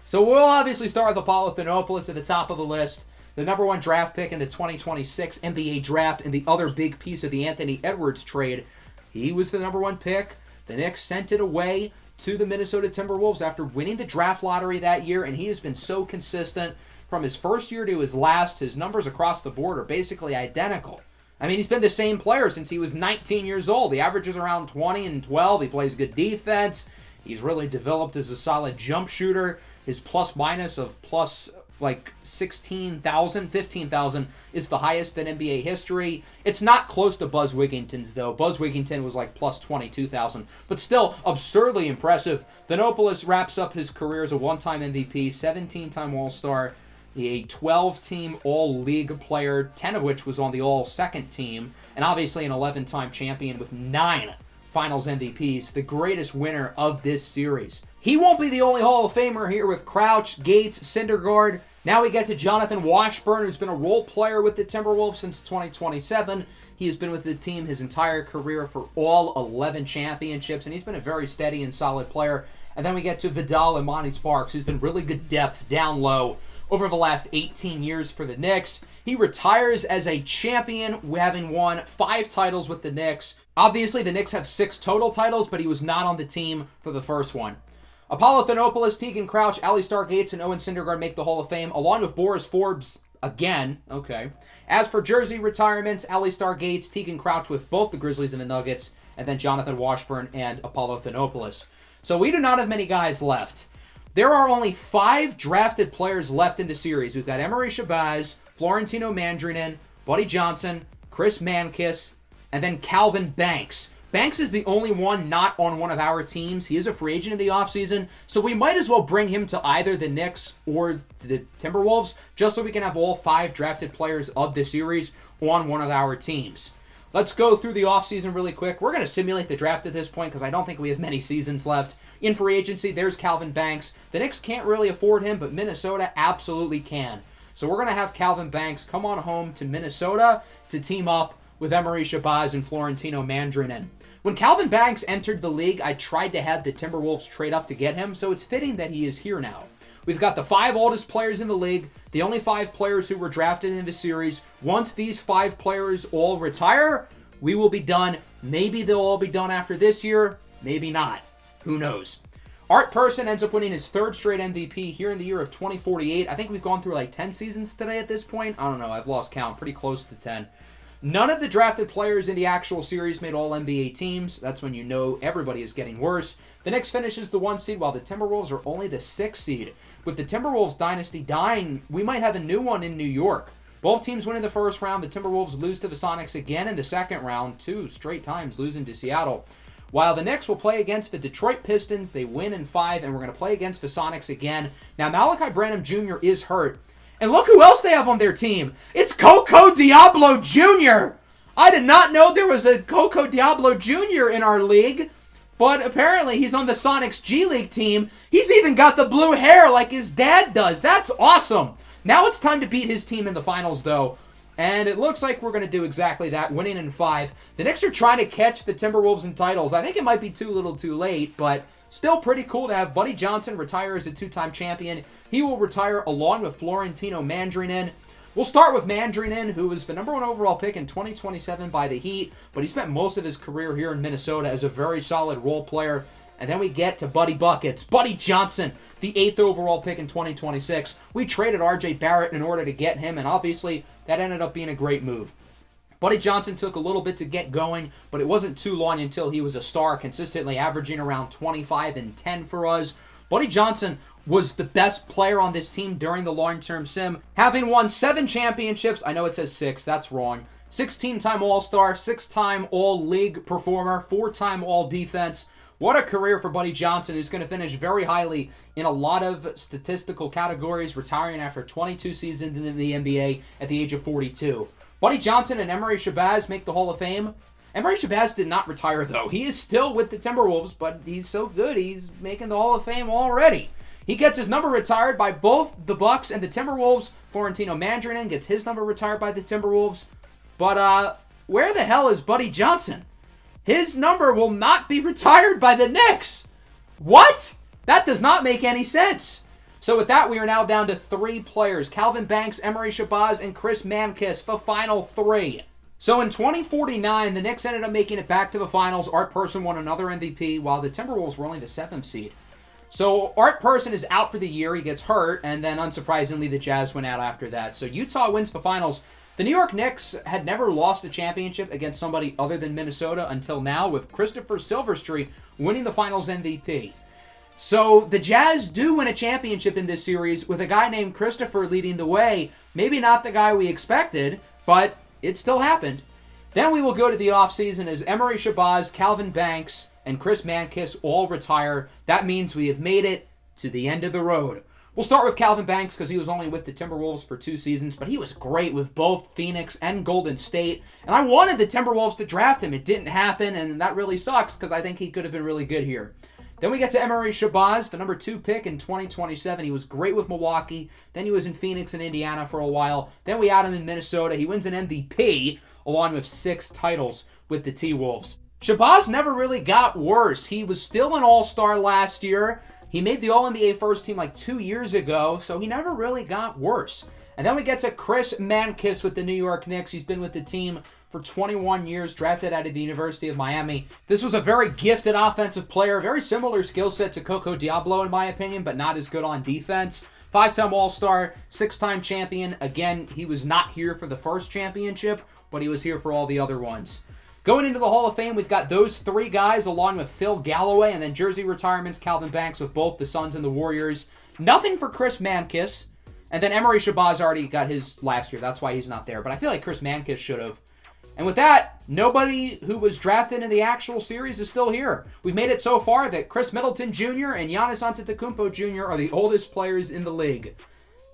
So we'll obviously start with Apollo Thanopoulos at the top of the list. The number 1 draft pick in the 2026 NBA draft, and the other big piece of the Anthony Edwards trade. He was the number 1 pick. The Knicks sent it away to the Minnesota Timberwolves after winning the draft lottery that year, and he has been so consistent from his first year to his last. His numbers across the board are basically identical. I mean, he's been the same player since he was 19 years old. He averages around 20 and 12. He plays good defense. He's really developed as a solid jump shooter. His plus-minus of plus like 16,000, 15,000 is the highest in NBA history. It's not close to Buzz Wigginton's, though. Buzz Wigginton was like plus 22,000, but still absurdly impressive. Thanopoulos wraps up his career as a one-time MVP, 17-time All-Star, a 12-team All-League player, 10 of which was on the All-Second team, and obviously an 11-time champion with 9 Finals MVPs, the greatest winner of this series. He won't be the only Hall of Famer here with Crouch, Gates, Syndergaard. Now we get to Jonathan Washburn, who's been a role player with the Timberwolves since 2027. He has been with the team his entire career for all 11 championships, and he's been a very steady and solid player. And then we get to Vidal Amani Sparks, who's been really good depth down low over the last 18 years for the Knicks. He retires as a champion, having won 5 titles with the Knicks. Obviously, the Knicks have 6 total titles, but he was not on the team for the first one. Apollo Thanopoulos, Tegan Crouch, Alistar Gates, and Owen Syndergaard make the Hall of Fame, along with Boris Forbes again. Okay. As for jersey retirements, Alistar Gates, Tegan Crouch with both the Grizzlies and the Nuggets, and then Jonathan Washburn and Apollo Thanopoulos. So we do not have many guys left. There are only 5 drafted players left in the series. We've got Emery Shabazz, Florentino Mandrinin, Buddy Johnson, Chris Mankis, and then Calvin Banks. Banks is the only one not on one of our teams. He is a free agent in the offseason, so we might as well bring him to either the Knicks or the Timberwolves, just so we can have all 5 drafted players of the series on one of our teams. Let's go through the offseason really quick. We're going to simulate the draft at this point because I don't think we have many seasons left. In free agency, there's Calvin Banks. The Knicks can't really afford him, but Minnesota absolutely can. So we're going to have Calvin Banks come on home to Minnesota to team up with Emery Shabazz and Florentino Mandrinin. When Calvin Banks entered the league, I tried to have the Timberwolves trade up to get him, so it's fitting that he is here now. We've got the 5 oldest players in the league, the only 5 players who were drafted in the series. Once these 5 players all retire, we will be done. Maybe they'll all be done after this year, maybe not. Who knows? Art Person ends up winning his 3rd straight MVP here in the year of 2048. I think we've gone through like 10 seasons today at this point. I don't know, I've lost count, pretty close to 10. None of the drafted players in the actual series made all NBA teams. That's when you know everybody is getting worse. The Knicks finishes the 1 seed while the Timberwolves are only the 6th seed. With the Timberwolves dynasty dying, we might have a new one in New York. Both teams win in the first round. The Timberwolves lose to the Sonics again in the second round, 2 straight times losing to Seattle. While the Knicks will play against the Detroit Pistons, they win in 5, and we're going to play against the Sonics again. Now, Malachi Branham Jr. is hurt. And look who else they have on their team. It's Coco Diablo Jr. I did not know there was a Coco Diablo Jr. in our league, but apparently he's on the Sonics G League team. He's even got the blue hair like his dad does. That's awesome. Now it's time to beat his team in the finals, though. And it looks like we're going to do exactly that, winning in 5. The Knicks are trying to catch the Timberwolves in titles. I think it might be too little too late, but still pretty cool to have Buddy Johnson retire as a 2-time champion. He will retire along with Florentino Mandrinin. We'll start with Mandrinin, who was the number 1 overall pick in 2027 by the Heat, but he spent most of his career here in Minnesota as a very solid role player. And then we get to Buddy Buckets. Buddy Johnson, the 8th overall pick in 2026. We traded R.J. Barrett in order to get him, and obviously that ended up being a great move. Buddy Johnson took a little bit to get going, but it wasn't too long until he was a star, consistently averaging around 25 and 10 for us. Buddy Johnson was the best player on this team during the long-term sim, having won 7 championships. I know it says 6, that's wrong. 16-time All-Star, 6-time All-League performer, 4-time All-Defense. What a career for Buddy Johnson, who's going to finish very highly in a lot of statistical categories, retiring after 22 seasons in the NBA at the age of 42. Buddy Johnson and Emery Shabazz make the Hall of Fame. Emery Shabazz did not retire, though. He is still with the Timberwolves, but he's so good, he's making the Hall of Fame already. He gets his number retired by both the Bucks and the Timberwolves. Florentino Mandranin gets his number retired by the Timberwolves. But where the hell is Buddy Johnson? His number will not be retired by the Knicks. What? That does not make any sense. So with that, we are now down to 3 players. Calvin Banks, Emery Shabazz, and Chris Mankiss, the final 3. So in 2049, the Knicks ended up making it back to the finals. Art Person won another MVP, while the Timberwolves were only the 7th seed. So Art Person is out for the year. He gets hurt, and then unsurprisingly, the Jazz went out after that. So Utah wins the finals. The New York Knicks had never lost a championship against somebody other than Minnesota until now, with Christopher Silverstreet winning the finals MVP. So the Jazz do win a championship in this series with a guy named Christopher leading the way. Maybe not the guy we expected, but it still happened. Then we will go to the offseason as Emery Shabazz, Calvin Banks, and Chris Mankiss all retire. That means we have made it to the end of the road. We'll start with Calvin Banks because he was only with the Timberwolves for 2 seasons, but he was great with both Phoenix and Golden State. And I wanted the Timberwolves to draft him. It didn't happen, and that really sucks because I think he could have been really good here. Then we get to Emery Shabazz, the number 2 pick in 2027. He was great with Milwaukee. Then he was in Phoenix and Indiana for a while. Then we had him in Minnesota. He wins an MVP along with 6 titles with the T-Wolves. Shabazz never really got worse. He was still an all-star last year. He made the All-NBA first team like 2 years ago, so he never really got worse. And then we get to Chris Mankiss with the New York Knicks. He's been with the team for 21 years, drafted out of the University of Miami. This was a very gifted offensive player, very similar skill set to Coco Diablo in my opinion, but not as good on defense. 5-time All-Star, 6-time champion. Again, he was not here for the first championship, but he was here for all the other ones. Going into the Hall of Fame, we've got those 3 guys along with Phil Galloway, and then jersey retirements, Calvin Banks with both the Suns and the Warriors. Nothing for Chris Mankiss. And then Emery Shabazz already got his last year. That's why he's not there. But I feel like Chris Mankiss should have. And with that, nobody who was drafted in the actual series is still here. We've made it so far that Chris Middleton Jr. and Giannis Antetokounmpo Jr. are the oldest players in the league.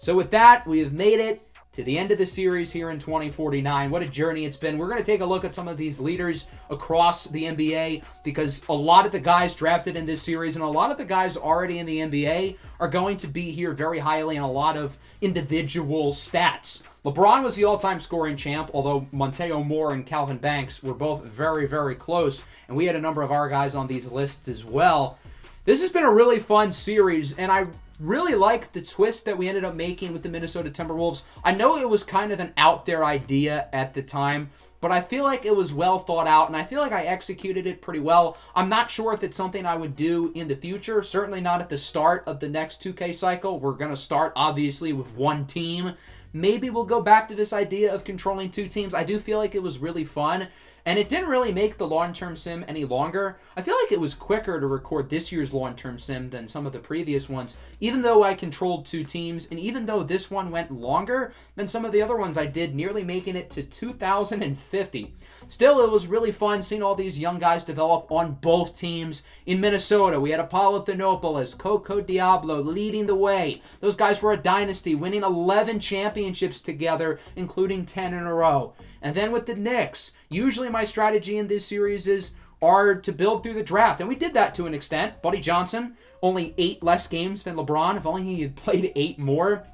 So with that, we have made it to the end of the series here in 2049. What a journey it's been. We're going to take a look at some of these leaders across the NBA because a lot of the guys drafted in this series and a lot of the guys already in the NBA are going to be here very highly in a lot of individual stats. LeBron was the all-time scoring champ, although Montejo Moore and Calvin Banks were both very, very close, and we had a number of our guys on these lists as well. This has been a really fun series, and I really like the twist that we ended up making with the Minnesota Timberwolves. I know it was kind of an out there idea at the time, but I feel like it was well thought out, and I feel like I executed it pretty well. I'm not sure if it's something I would do in the future, certainly not at the start of the next 2K cycle. We're going to start, obviously, with 1 team. Maybe we'll go back to this idea of controlling 2 teams. I do feel like it was really fun, and it didn't really make the long-term sim any longer. I feel like it was quicker to record this year's long-term sim than some of the previous ones, even though I controlled 2 teams, and even though this one went longer than some of the other ones I did, nearly making it to 2050. Still, it was really fun seeing all these young guys develop on both teams. In Minnesota, we had Apollo Thanopoulos, Coco Diablo leading the way. Those guys were a dynasty, winning 11 championships together, including 10 in a row. And then with the Knicks, usually my strategy in this series are to build through the draft. And we did that to an extent. Buddy Johnson, only 8 less games than LeBron. If only he had played 8 more.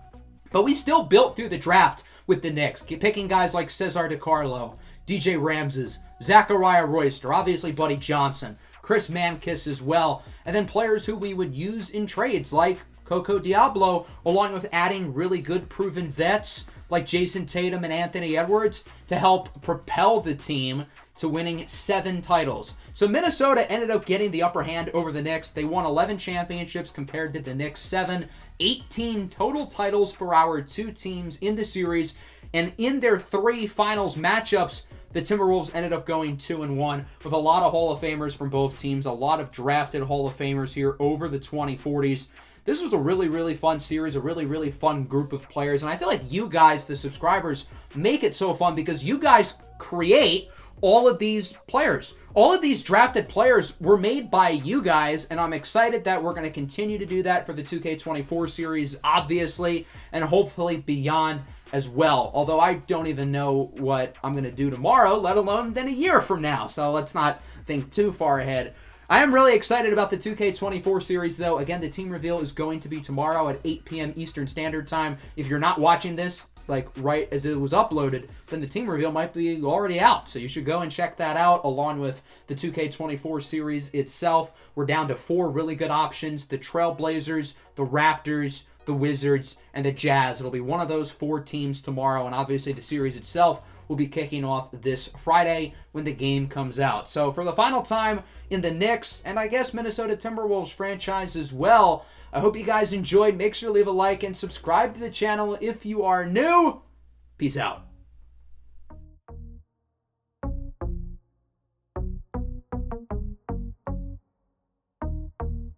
But we still built through the draft with the Knicks, picking guys like Cesar DiCarlo, DJ Ramses, Zachariah Royster, obviously Buddy Johnson, Chris Mankiss as well, and then players who we would use in trades like Coco Diablo, along with adding really good proven vets like Jason Tatum and Anthony Edwards to help propel the team to winning 7 titles. So Minnesota ended up getting the upper hand over the Knicks. They won 11 championships compared to the Knicks 7. 18 total titles for our 2 teams in the series. And in their 3 finals matchups, the Timberwolves ended up going 2-1 with a lot of Hall of Famers from both teams, a lot of drafted Hall of Famers here over the 2040s. This was a really, really fun series, a really, really fun group of players, and I feel like you guys, the subscribers, make it so fun because you guys create all of these players. All of these drafted players were made by you guys, and I'm excited that we're going to continue to do that for the 2K24 series, obviously, and hopefully beyond as well. Although I don't even know what I'm going to do tomorrow, let alone then a year from now. So let's not think too far ahead. I am really excited about the 2K24 series, though. Again, the team reveal is going to be tomorrow at 8 p.m. Eastern Standard Time. If you're not watching this, like right as it was uploaded, then the team reveal might be already out. So you should go and check that out along with the 2K24 series itself. We're down to 4 really good options: the Trailblazers, the Raptors, the Wizards, and the Jazz. It'll be one of those 4 teams tomorrow, and obviously the series itself will be kicking off this Friday when the game comes out. So for the final time in the Knicks, and I guess Minnesota Timberwolves franchise as well, I hope you guys enjoyed. Make sure to leave a like and subscribe to the channel if you are new. Peace out.